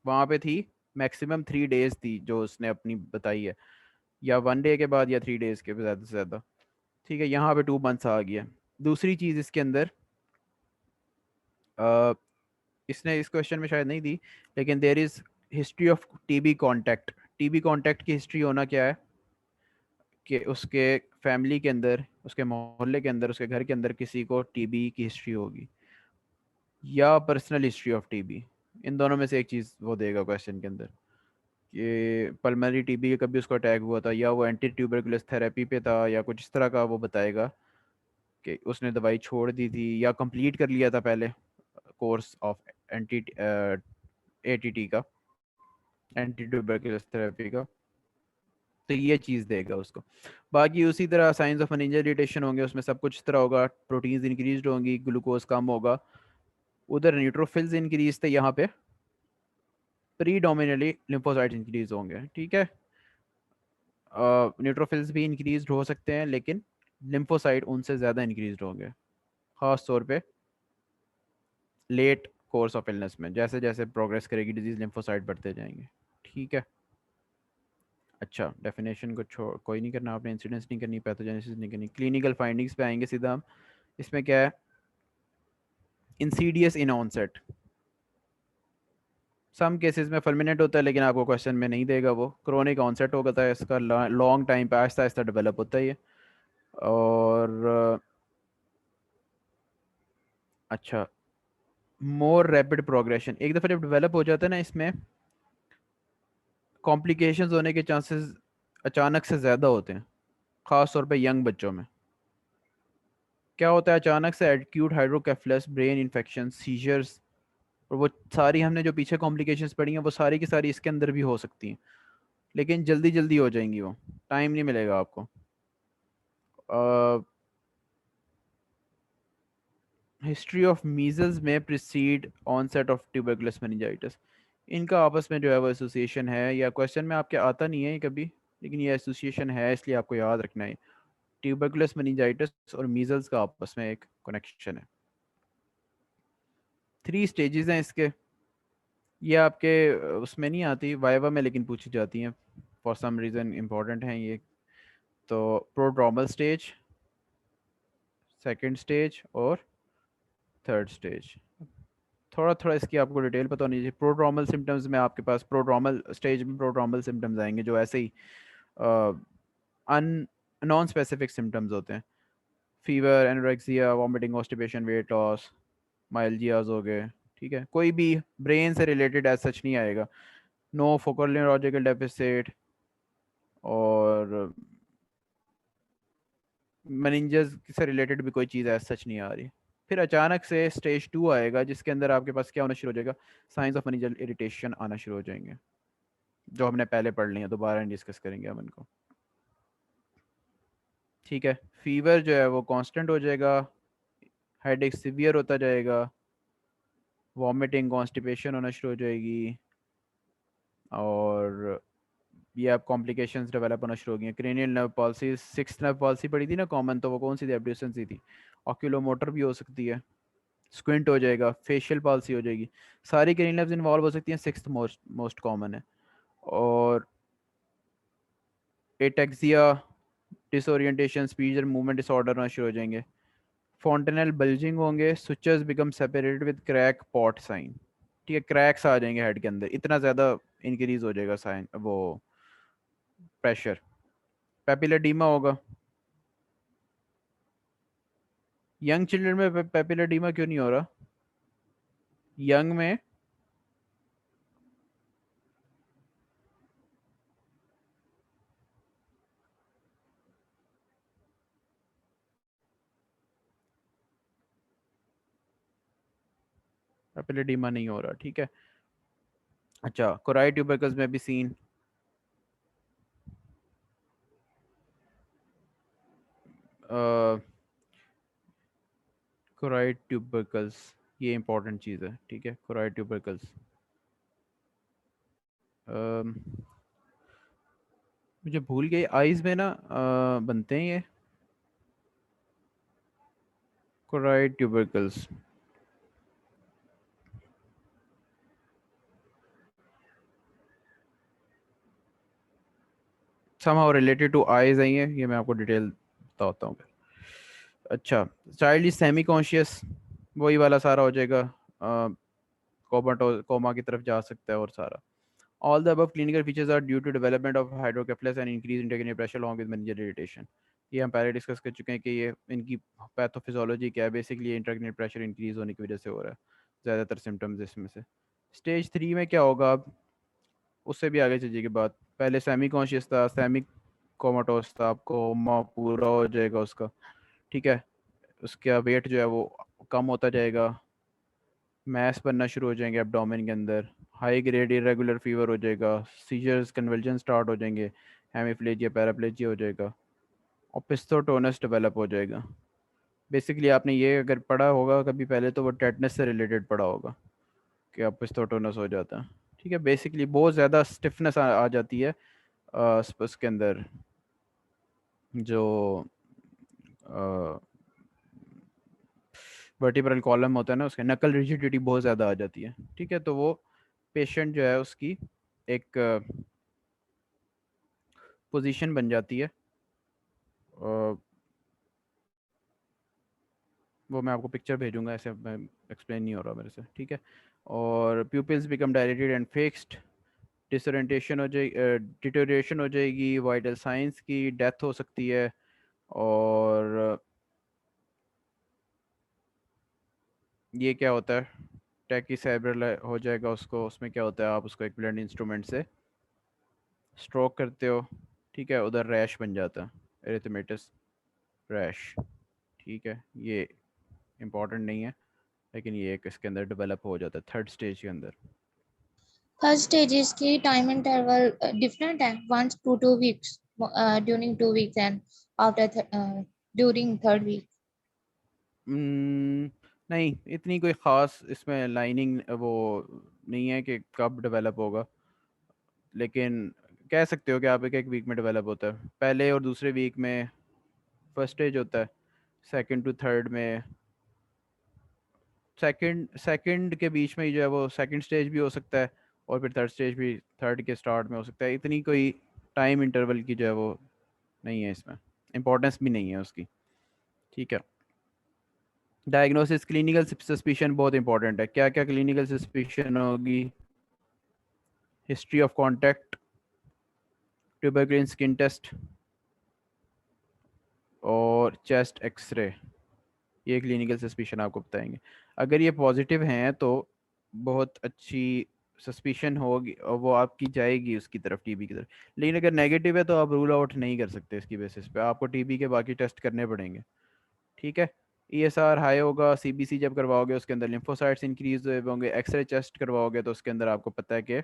वहाँ पे थी, मैक्सिमम 3 days थी जो उसने अपनी बताई है, या 1 day के बाद या 3 days के ज़्यादा से ज़्यादा, ठीक है। यहाँ पे 2 months आ गया। दूसरी चीज़ इसके अंदर इसने इस क्वेश्चन में शायद नहीं दी, लेकिन there is history of TB contact. TB contact की हिस्ट्री होना क्या है कि उसके फैमिली के अंदर, उसके मोहल्ले के अंदर, उसके घर के अंदर किसी को टीबी की हिस्ट्री होगी, या पर्सनल हिस्ट्री ऑफ टीबी। इन दोनों में से एक चीज़ वो देगा क्वेश्चन के अंदर कि पल्मोनरी टीबी कभी उसको अटैक हुआ था, या वो एंटी ट्यूबरकुलस थेरेपी पे था, या कुछ इस तरह का वो बताएगा कि उसने दवाई छोड़ दी थी या कंप्लीट कर लिया था पहले कोर्स ऑफ एंटी एटीटी का, एंटी ट्यूबरकुलस थेरेपी का। तो ये चीज़ देगा उसको। बाकी उसी तरह साइंस ऑफ मेनिंजल इरिटेशन होंगे, उसमें सब कुछ इस तरह होगा, प्रोटीन्स इंक्रीज होंगी, ग्लूकोज कम होगा। उधर न्यूट्रोफिल्स इंक्रीज थे, यहाँ पे प्रीडोमिनेटली लिम्फोसाइट्स इंक्रीज होंगे, ठीक है। न्यूट्रोफिल्स भी इंक्रीज हो सकते हैं, लेकिन लिम्फोसाइट उनसे ज़्यादा इंक्रीज होंगे, ख़ास तौर पे लेट कोर्स ऑफ इलनेस में, जैसे जैसे प्रोग्रेस करेगी डिजीज़ लिम्फोसाइट बढ़ते जाएंगे। ठीक है, अच्छा डेफिनेशन को छोड़ कोई नहीं करना आपने, इंसिडेंस नहीं करनी, पैथोजेनेसिस नहीं करनी, क्लिनिकल फाइंडिंग्स पे आएंगे सीधा हम। इसमें क्या है, इंसीडियस इन ऑनसेट, सम केसेस में फर्मिनेंट होता है लेकिन आपको क्वेश्चन में नहीं देगा वो। क्रोनिक ऑनसेट होता है इसका, लॉन्ग टाइम पे आहिस्ता आहिस्ता डेवलप होता है ये। और अच्छा, मोर रैपिड प्रोग्रेशन, एक दफ़ा जब डेवलप हो जाता है ना, इसमें कॉम्प्लिकेशंस होने के चांसेस अचानक से ज़्यादा होते हैं, ख़ास तौर पे यंग बच्चों में। क्या होता है, अचानक से एक्यूट हाइड्रोकेफलस, ब्रेन इन्फेक्शन, सीजर्स, और वो सारी हमने जो पीछे कॉम्प्लिकेशंस पढ़ी हैं वो सारी की सारी इसके अंदर भी हो सकती हैं, लेकिन जल्दी जल्दी हो जाएंगी, वो टाइम नहीं मिलेगा आपको। हिस्ट्री ऑफ मीजल्स में precede onset of tuberculous meningitis, इनका आपस में जो है वो एसोसिएशन है, या क्वेश्चन में आपके आता नहीं है ये कभी, लेकिन ये एसोसिएशन है इसलिए आपको याद रखना है। ट्यूबरकुलस मेनिंजाइटिस और मीजल्स का आपस में एक कनेक्शन है। 3 स्टेजेस हैं इसके, ये आपके उसमें नहीं आती वाइवा में, लेकिन पूछी जाती हैं फॉर सम रीज़न, इम्पॉर्टेंट हैं ये। तो प्रोड्रोमल स्टेज, सेकंड स्टेज और थर्ड स्टेज। थोड़ा थोड़ा इसकी आपको डिटेल पता होनी चाहिए। प्रोड्रोमल सिम्टम्स में आपके पास प्रोड्रोमल स्टेज में प्रोड्रोमल सिम्टम्स आएंगे जो ऐसे ही अन नॉन स्पेसिफिक सिम्टम्स होते हैं, fever, anorexia, vomiting, constipation, weight loss, myalgias हो गए। ठीक है, कोई भी ब्रेन से रिलेटेड एज सच नहीं आएगा, नो फोकल न्यूरोलॉजिकल डेफिसिट, और मेनिंजेस से रिलेटेड भी कोई चीज़ ऐसा सच नहीं आ रही। फिर अचानक से स्टेज 2 आएगा जिसके अंदर आपके पास क्या होना शुरू हो जाएगा, साइंस ऑफ मेनिंजल इरिटेशन आना शुरू हो जाएंगे, जो हमने पहले पढ़ ली है, दोबारा डिस्कस करेंगे हम इनको। ठीक है, फीवर जो है वो कांस्टेंट हो जाएगा, हेडेक सीवियर होता जाएगा, वॉमिटिंग, कॉन्स्टिपेशन होना शुरू हो जाएगी, और ये आप कॉम्प्लिकेशंस डेवलप होना शुरू हो गई हैं। Cranial nerve policy, 6th nerve policy पड़ी थी ना कॉमन, तो वो कौन सी थी, एब्ड्यूसेंस थी। ऑक्यूलोमोटर भी हो सकती है, स्क्विंट हो जाएगा, फेशियल पॉलिसी हो जाएगी, सारी क्रेनियल नर्व्स इन्वॉल्व हो सकती हैं, 6th मोस्ट मोस्ट कॉमन है। और एटेक्सिया, डिसोरिएंटेशन, स्पीच और मूवमेंट डिसऑर्डर होना शुरू हो जाएंगे, फॉन्टेनल बल्जिंग होंगे, स्विचेस become separated with crack pot sign. ठीक है, क्रैक्स आ जाएंगे हेड के अंदर, इतना ज़्यादा इंक्रीज हो जाएगा साइन वो प्रेशर। पेपिलोडीमा होगा, यंग चिल्ड्रन में पेपिलोडीमा क्यों नहीं हो रहा, यंग में पेपिलोडीमा नहीं हो रहा। ठीक है, अच्छा, कोराई ट्यूबरकल्स में भी सीन, कोराई ट्यूबरकल्स, ये इंपॉर्टेंट चीज़ है। ठीक है, कोराई ट्यूबरकल्स, मुझे भूल गई, आइज़ में ना बनते हैं ये Core i tubercles, somehow related to eyes आई है, ये मैं आपको डिटेल बताता हूँ फिर। अच्छा, चाइल्ड इज सेमी कॉन्शियस, वही वाला सारा हो जाएगा, कोमा की तरफ जा सकता है और सारा। All the above clinical features are due to development of hydrocephalus and increase integrative pressure along with meningeal irritation. ये हम पहले डिस्कस कर चुके हैं कि ये इनकी पैथोफिजियोलॉजी क्या है, बेसिकली इंटेग्रेटिव प्रेशर इंक्रीज होने की वजह से हो रहा है ज़्यादातर सिम्टम्स इसमें से। स्टेज 3 में क्या होगा, अब उससे भी आगे चलिए बात, पहले सेमी कॉन्शियस था, सेमी कोमाटोस था, आपको पूरा हो जाएगा उसका। ठीक है, उसका वेट जो है वो कम होता जाएगा, मैस बनना शुरू हो जाएंगे एब्डोमेन के अंदर, हाई ग्रेड इरेगुलर फीवर हो जाएगा, सीजर्स, कन्वल्जन स्टार्ट हो जाएंगे, हेमिप्लेजिया, पैराप्लेजिया हो जाएगा, और पिस्थोटोनस डेवलप हो जाएगा। बेसिकली आपने ये अगर पढ़ा होगा कभी पहले तो वो टेटनस से रिलेटेड पढ़ा होगा कि आप पिस्थोटोनस हो जाता है। ठीक है, बेसिकली बहुत ज़्यादा स्टिफनेस आ जाती है उसके अंदर, जो वर्टिब्रल कॉलम होता है ना, उसके नकल रिजिडिटी बहुत ज़्यादा आ जाती है, ठीक है। तो वो पेशेंट जो है उसकी एक पोजीशन बन जाती है, वो मैं आपको पिक्चर भेजूंगा, ऐसे मैं एक्सप्लेन नहीं हो रहा मेरे से, ठीक है। और pupils become dilated and fixed, disorientation हो जाएगी, डिटोरिएशन हो जाएगी, वाइटल साइंस की डेथ हो सकती है, और ये क्या होता है, टैकीसेरेब्रल हो जाएगा उसको। उसमें क्या होता है, आप उसको एक ब्लड इंस्ट्रूमेंट से स्ट्रोक करते हो, ठीक है, उधर रैश बन जाता है, एरिथमेटस रैश, ठीक है। ये इम्पॉर्टेंट नहीं है, लेकिन ये एक इसके अंदर डेवलप हो जाता है थर्ड स्टेज के अंदर। First stages की time interval different है, 1 to 2 weeks during 2 weeks and after during third week. नहीं, इतनी कोई ख़ास इसमें लाइनिंग वो नहीं है कि कब डेवलप होगा, लेकिन कह सकते हो कि आप एक वीक में डेवलप होता है। पहले और दूसरे वीक में फर्स्ट स्टेज होता है, सेकंड टू थर्ड में, सेकंड के बीच में ही जो है वो सेकंड स्टेज भी हो सकता है, और फिर थर्ड स्टेज भी थर्ड के स्टार्ट में हो सकता है। इतनी कोई टाइम इंटरवल की जो है वो नहीं है इसमें, इम्पोर्टेंस भी नहीं है उसकी, ठीक है। डायग्नोसिस, क्लिनिकल सस्पिशन बहुत इंपॉर्टेंट है। क्या क्या क्लिनिकल सस्पिशन होगी, history of contact, tuberculin skin test और चेस्ट एक्सरे, ये क्लिनिकल सस्पिशन आपको बताएंगे। अगर ये पॉजिटिव हैं तो बहुत अच्छी सस्पिशन होगी और वो आपकी जाएगी उसकी तरफ, टीबी की तरफ। लेकिन अगर नेगेटिव है तो आप रूल आउट नहीं कर सकते इसकी बेसिस पे, आपको टीबी के बाकी टेस्ट करने पड़ेंगे, ठीक है। ईएसआर हाई होगा, सीबीसी जब करवाओगे उसके अंदर लिम्फोसाइट्स इंक्रीज होंगे, एक्सरे चेस्ट करवाओगे तो उसके अंदर आपको पता है कि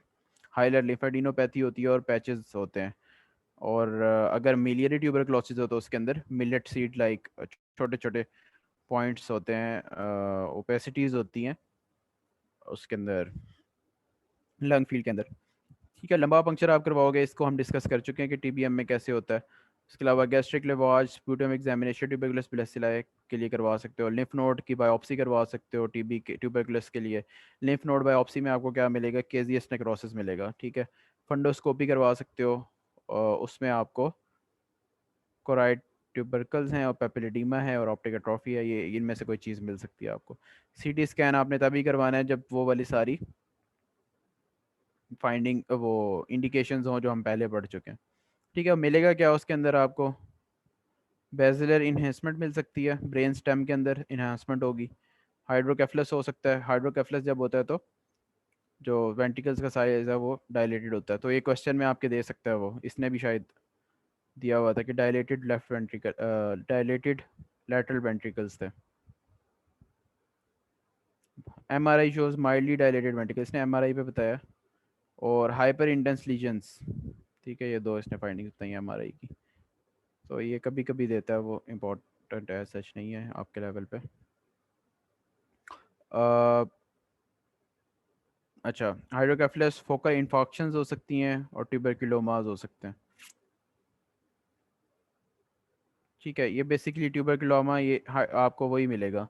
हाइलर लिम्फेडिनोपैथी होती है और पैचेस होते हैं। और अगर मिलियरी ट्यूबरक्लोसिस हो तो उसके अंदर मिलेट सीड लाइक छोटे छोटे पॉइंट्स होते हैं, ओपेसिटीज़ होती हैं उसके अंदर, लंग फील्ड के अंदर, ठीक है। लंबा पंक्चर आप करवाओगे, इसको हम डिस्कस कर चुके हैं कि टीबीएम में कैसे होता है। इसके अलावा gastric lavage, sputum examination tuberculous bacilli के लिए करवा सकते हो, लिम्फ नोड की बायोप्सी करवा सकते हो टीबी के ट्यूबरकुलस के लिए। लिम्फ नोड बायोप्सी में आपको क्या मिलेगा, केजीएस नेक्रोसिस मिलेगा, ठीक है। फंडोस्कोपी करवा सकते हो, और उसमें आपको कोराइड ट्यूबरकल्स हैं और पेपिलिडीमा है और ऑप्टिक एट्रोफी है, ये इनमें से कोई चीज़ मिल सकती है आपको। सीटी स्कैन आपने तभी करवाना है जब वो वाली सारी फाइंडिंग वो इंडिकेशंस हों जो हम पहले पढ़ चुके हैं, ठीक है। मिलेगा क्या उसके अंदर आपको, बेसिलर इन्हेंसमेंट मिल सकती है, ब्रेन स्टेम के अंदर इन्हांसमेंट होगी। हाइड्रोकेफलस हो सकता है, हाइड्रोकेफलस जब होता है तो जो वेंट्रिकल्स का साइज है वो डायलेटेड होता है। तो ये क्वेश्चन में आपके दे सकता है, वो इसने भी शायद दिया हुआ था कि dilated left ventricle, dilated lateral ventricles थे। MRI shows mildly dilated ventricle, इसने एमआरआई पे बताया। और हाइपर इंटेंस लीजन्स, ठीक है, ये दो इसने फाइंडिंग्स बताई हैं एमआरआई की। तो ये कभी कभी देता है, वो इम्पोर्टेंट है, सच नहीं है आपके लेवल पे। अच्छा, हाइड्रोकेफलस फोकल इन्फॉक्शंस हो सकती हैं और ट्यूबरकुलोमास हो सकते हैं, ठीक है। ये बेसिकली ट्यूबरकुलोमा, ये आपको वही मिलेगा,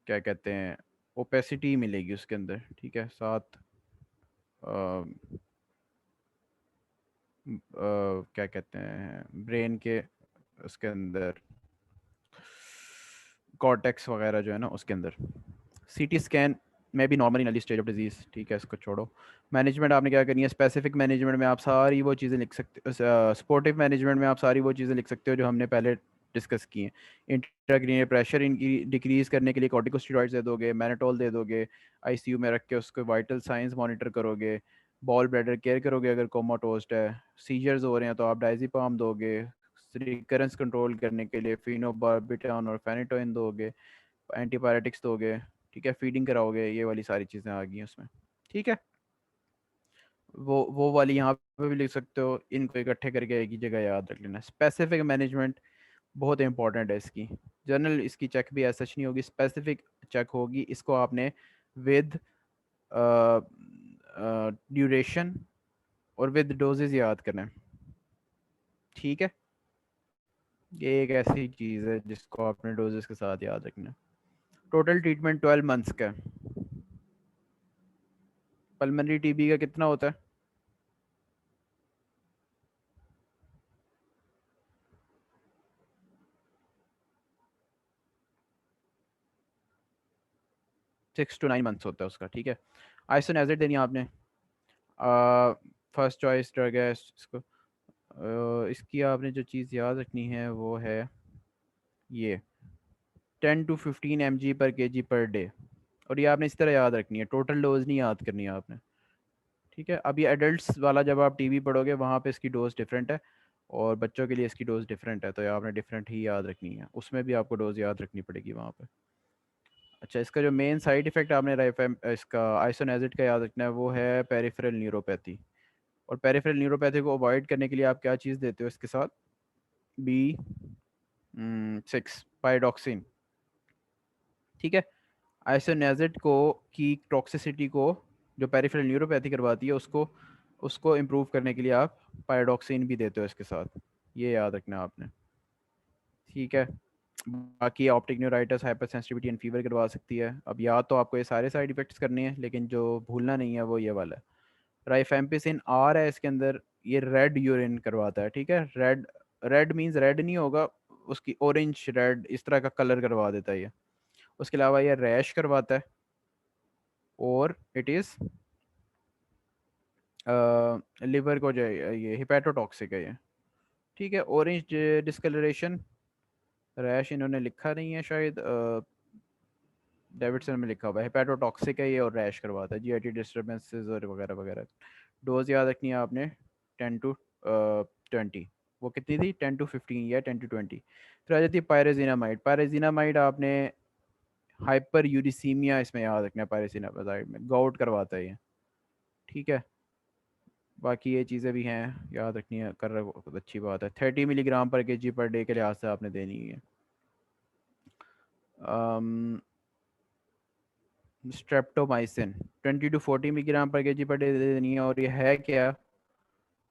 क्या कहते हैं, ओपेसिटी मिलेगी उसके अंदर, ठीक है। साथ क्या कहते हैं, ब्रेन के उसके अंदर कॉर्टेक्स वगैरह जो है ना उसके अंदर। सीटी स्कैन में भी normally early stage of disease, ठीक है, इसको छोड़ो। मैनेजमेंट आपने क्या करनी है, स्पेसिफिक मैनेजमेंट में आप सारी वो चीज़ें लिख सकते, सपोर्टिव मैनेजमेंट में आप सारी वो चीज़ें लिख सकते हो जो हमने पहले डिस्कस की हैं। इंट्राक्रेनियल प्रेशर इनकी डिक्रीज़ करने के लिए कॉर्टिकोस्टेरॉइड्स दे दोगे, मैनाटोल दे दोगे, आईसीयू में रख के उसको वाइटल साइंस मॉनिटर करोगे, बॉल ब्लैडर केयर करोगे अगर कोमाटोस्ट है, सीजर्स हो रहे हैं तो आप डायज़ेपाम दोगे, रिकरेंस कंट्रोल करने के लिए फिनोबार्बिटॉन और फेनिटोइन दोगे, एंटीबायोटिक्स दोगे, ठीक है, फीडिंग कराओगे, ये वाली सारी चीज़ें आ गई हैं उसमें, ठीक है। वो वाली यहाँ पे भी लिख सकते हो, इनको इकट्ठे करके एक ही जगह याद रख लेना। स्पेसिफिक मैनेजमेंट बहुत इंपॉर्टेंट है इसकी, जनरल इसकी चेक भी ऐसा नहीं होगी, स्पेसिफिक चेक होगी। इसको आपने विद ड्यूरेशन और विद डोजेज याद करना है, ठीक है। ये एक ऐसी चीज़ है जिसको आपने डोजेस के साथ याद रखना है। टोटल ट्रीटमेंट 12 मंथ्स का है। पल्मोनरी टीबी का कितना होता है? सिक्स टू 9 मंथ्स होता है उसका, ठीक है। आइसोनियाजिड देनी है आपने, फर्स्ट चॉइस ड्रग है इसको। इसकी आपने जो चीज़ याद रखनी है वो है ये 10 to 15 mg पर kg पर डे, और ये आपने इस तरह याद रखनी है, टोटल डोज नहीं याद करनी है आपने, ठीक है। अब ये एडल्ट्स वाला जब आप टीवी पढ़ोगे वहाँ पे इसकी डोज डिफरेंट है, और बच्चों के लिए इसकी डोज डिफरेंट है, तो ये आपने डिफरेंट ही याद रखनी है, उसमें भी आपको डोज याद रखनी पड़ेगी वहाँ पे। अच्छा, इसका जो मेन साइड इफेक्ट आपने इसका आइसोनेजिड का याद रखना है वो है पेरिफेरल न्यूरोपैथी, और पेरिफेरल न्यूरोपैथी को अवॉइड करने के लिए आप क्या चीज़ देते हो इसके साथ? B6 पाइरोक्सिन, ठीक है। आइसोनेजिड को की टॉक्सिसिटी को जो पेरिफेरल न्यूरोपैथी करवाती है उसको उसको इम्प्रूव करने के लिए आप पायरोक्सिन भी देते हो इसके साथ, ये याद रखना आपने, ठीक है। बाकी optic neuritis, hyper sensitivity and fever करवा सकती है। अब याद तो आपको ये सारे साइड इफेक्ट्स करने हैं, लेकिन जो भूलना नहीं है वो ये वाला है। राइफेम्पिसिन आर है इसके अंदर, ये रेड यूरिन करवाता है, ठीक है। रेड, रेड मीन्स रेड नहीं होगा, उसकी ऑरेंज रेड इस तरह का कलर करवा देता है ये। उसके अलावा ये रैश करवाता है, और इट इज़ लिवर को जो है ये हिपैटोटॉक्सिक है ये, ठीक है। ऑरेंज डिस्कलरेशन, रैश इन्होंने लिखा नहीं है शायद, डेविडसन में लिखा हुआ है, हिपैटोटॉक्सिक है ये और रैश करवाता है, जीआईटी डिस्टर्बेंसेस और वगैरह वगैरह। डोज याद रखनी है आपने 10 to 20, वो कितनी थी? 10 to 15 या 10 to 20। फिर आ जाती है पायरेजिनामाइड। पायरेजिनामाइड आपने हाइपर यूरिसीमिया इसमें याद रखना है, पायरेजिनामाइड में गाउट करवाता है ये, ठीक है। बाकी ये चीज़ें भी हैं याद रखनी है, कर रहे हो तो अच्छी बात है। 30 मिलीग्राम पर केजी पर डे के लिहाज से आपने देनी है। स्ट्रेप्टोमाइसिन 20 to 40 मिलीग्राम पर केजी पर डे देनी है, और ये है क्या?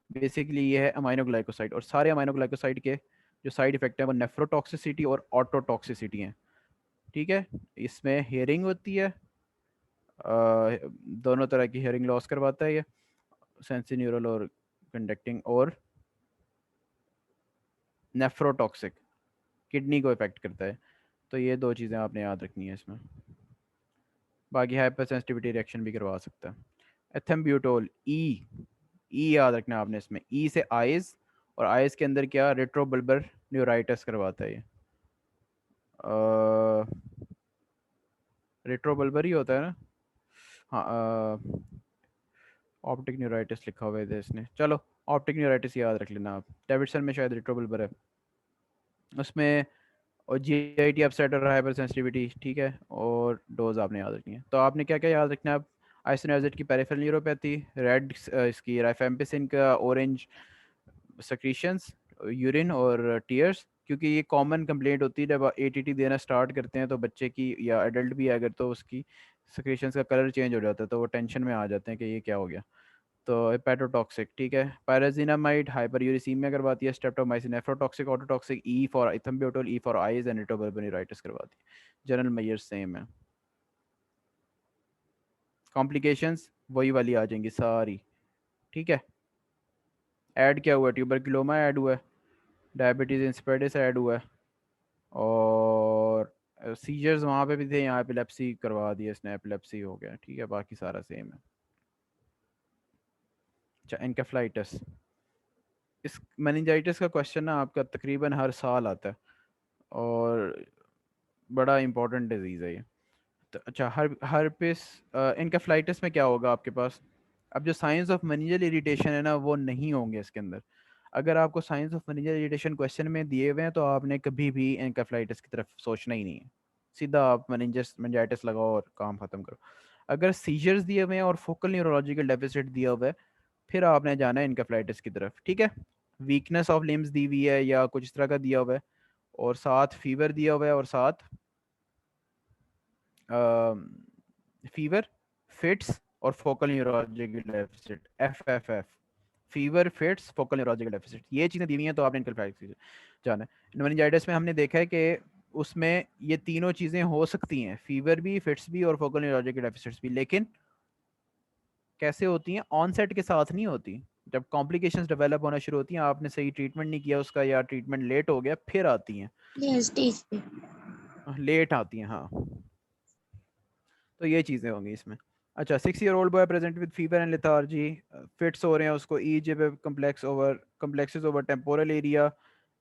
बेसिकली ये है अमाइनोग्लाइकोसाइड, और सारे अमाइनोग्लाइकोसाइड के जो साइड इफेक्ट है वो नेफ्रोटॉक्सिसिटी और ऑटोटॉक्सिसिटी हैं, ठीक है। इसमें हेयरिंग होती है, दोनों तरह की हेयरिंग लॉस करवाता है ये, सेंसी न्यूरल और कंडक्टिंग, और नेफ्रोटॉक्सिक, किडनी को इफेक्ट करता है। तो ये दो चीज़ें आपने याद रखनी है इसमें। बाकी हाइपर सेंसिटिविटी रिएक्शन भी करवा सकता है। एथम्ब्यूटोल ई याद रखना है आपने इसमें, ई से आइज, और आइज के अंदर क्या? रेट्रोबल्बर न्यूराइटिस करवाता है ये, रेट्रोबल्बर ही होता है ना? हाँ, ऑप्टिक न्यूराइटिस लिखा हुआ है इसने, चलो ऑप्टिक न्यूराइटिस याद रख लेना आप, डेविडसन में शायद रेट्रोबल्बर है उसमें, और जीआईटी अपसेट और हाइपर सेंसिटिविटी, ठीक है। और डोज आपने याद रखनी है। तो आपने क्या क्या याद रखना है अब? आइसोनियाजिड की पेरिफेरल न्यूरोपैथी, रेड इसकी राइफेम्पिसिन का ऑरेंज सक्रीशंस, यूरिन और टीयर्स, क्योंकि ये कॉमन कंप्लेंट होती है जब एटीटी देना स्टार्ट करते हैं तो बच्चे की या एडल्ट भी है अगर, तो उसकी सक्रीशंस का कलर चेंज हो जाता है, तो वो टेंशन में आ जाते हैं कि ये क्या हो गया। तो हेपेटोटॉक्सिक, ठीक है। पायराजिनामाइड हाइपर यूरिसीमिया करवाती है। Streptomycin nephrotoxic, ototoxic, E for ethambutol, E for eyes and retrobulbar neuritis करवाती है। जनरल मेजर सेम है, कॉम्प्लिकेशंस वही वाली आ जाएंगी सारी, ठीक है। ऐड क्या हुआ है? ट्यूबरक्लोमा ऐड हुआ है, डायबिटीज इंसिपिडिस ऐड हुआ है, और सीजर्स वहाँ पे भी थे, यहाँ एपिलेप्सी करवा दिया इसने, एपिलेप्सी हो गया, ठीक है। बाकी सारा सेम है। अच्छा, एनकेफ्लाइटिस, इस मेनिंजाइटिस का क्वेश्चन ना आपका तकरीबन हर साल आता है, और बड़ा इंपॉर्टेंट डिजीज़ है ये। तो अच्छा, हर्पिस एनकेफ्लाइटिस में क्या होगा आपके पास? अब जो साइंस ऑफ मेनिंजल इरिटेशन है ना वो नहीं होंगे इसके अंदर। अगर आपको science of meningeal irritation question में दिए हुए हैं तो आपने कभी भी एनकेफ्लाइटिस की तरफ सोचना ही नहीं है, सीधा आप मेनिंजाइटिस लगाओ और काम खत्म करो। अगर सीजर्स दिए हुए हैं और फोकल न्यूरोलॉजिकल डेफिसिट दिया हुआ है, फिर आपने जाना है इनकेफ्लाइटिस की तरफ, ठीक है। वीकनेस ऑफ लिम्स दी हुई है या कुछ इस तरह का दिया हुआ है, और साथ फीवर दिया हुआ है, और साथ फीवर, फिट्स और focal neurological deficit, FFF, fever, fits, focal neurological deficit, ये चीज़ें दी हुई हैं तो आपने इनकेफ्लाइटिस जाना है। मेनिंजाइटिस में हमने देखा है कि उसमें ये तीनों चीज़ें हो सकती हैं, फीवर भी, फिट्स भी और फोकल न्यूरोलॉजिकल डेफिसिट्स भी, लेकिन कैसे होती हैं, ऑनसेट के साथ नहीं होती। जब कॉम्प्लिकेशंस डेवलप होना शुरू होती हैं, आपने सही ट्रीटमेंट नहीं किया उसका या ट्रीटमेंट लेट हो गया, फिर आती हैं, Yes, स्टेज पे। लेट आती हैं, हाँ। तो ये चीज़ें होंगी इसमें। अच्छा, 6-year-old boy present with fever and lethargy, fits हो रहे हैं उसको, EJ complexes over temporal area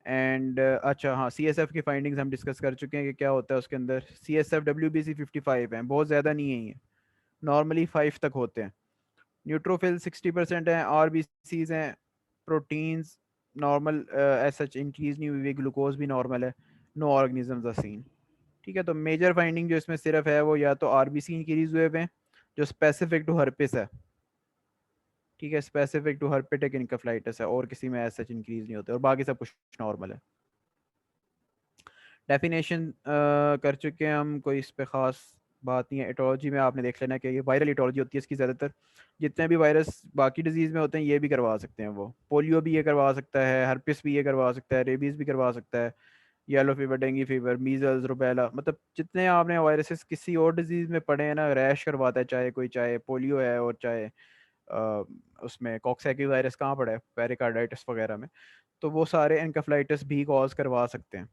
and अच्छा हाँ, CSF की फाइंडिंग्स हम डिस्कस कर चुके हैं कि क्या होता है उसके अंदर। CSF WBC 55 है, बहुत ज़्यादा नहीं है ये, नॉर्मली 5 तक होते हैं। न्यूट्रोफिल 60% है, RBCs हैं, proteins normal as such increase नहीं हुई, ग्लूकोज भी नॉर्मल है, नो ऑर्गेनिजम्स आर सीन। ठीक है, तो मेजर फाइंडिंग जो इसमें सिर्फ है वो या तो RBC इंक्रीज हुए हुए हैं जो स्पेसिफिक टू हर्पिस है, ठीक है, स्पेसिफिक टू हर्पेटिक इनकेफ्लाइटिस है, और किसी में एज सच इंक्रीज नहीं होते, और बाकी सब कुछ नॉर्मल है। डेफिनेशन कर चुके हैं हम, कोई इस पे ख़ास बात नहीं है। एटोलॉजी में आपने देख लेना कि ये वायरल एटोलॉजी होती है इसकी, ज़्यादातर जितने भी वायरस बाकी डिजीज़ में होते हैं ये भी करवा सकते हैं, वो पोलियो भी ये करवा सकता है, हर्पिस भी ये करवा सकता है, रेबीज़ भी करवा सकता है, yellow fever, dengue fever, measles, rubella, मतलब जितने आपने वायरसेस किसी और डिजीज़ में पढ़े हैं ना, रैश करवाता है, चाहे कोई, चाहे पोलियो है और चाहे उसमें कॉक्सैकी वायरस कहाँ पड़ा है, पेरिकार्डाइटिस वगैरह में, तो वो सारे एनकेफ्लाइटिस भी कॉज करवा सकते हैं।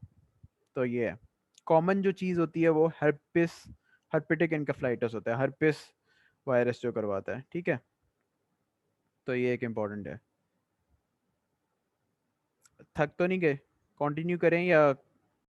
तो ये है कॉमन जो चीज़ होती है वो हर्पिस, हर्पिटिक एनकेफ्लाइटिस होता है, हर्पिस वायरस जो करवाता है, ठीक है। तो ये एक इम्पॉर्टेंट है। थक तो नहीं गए, कंटिन्यू करें या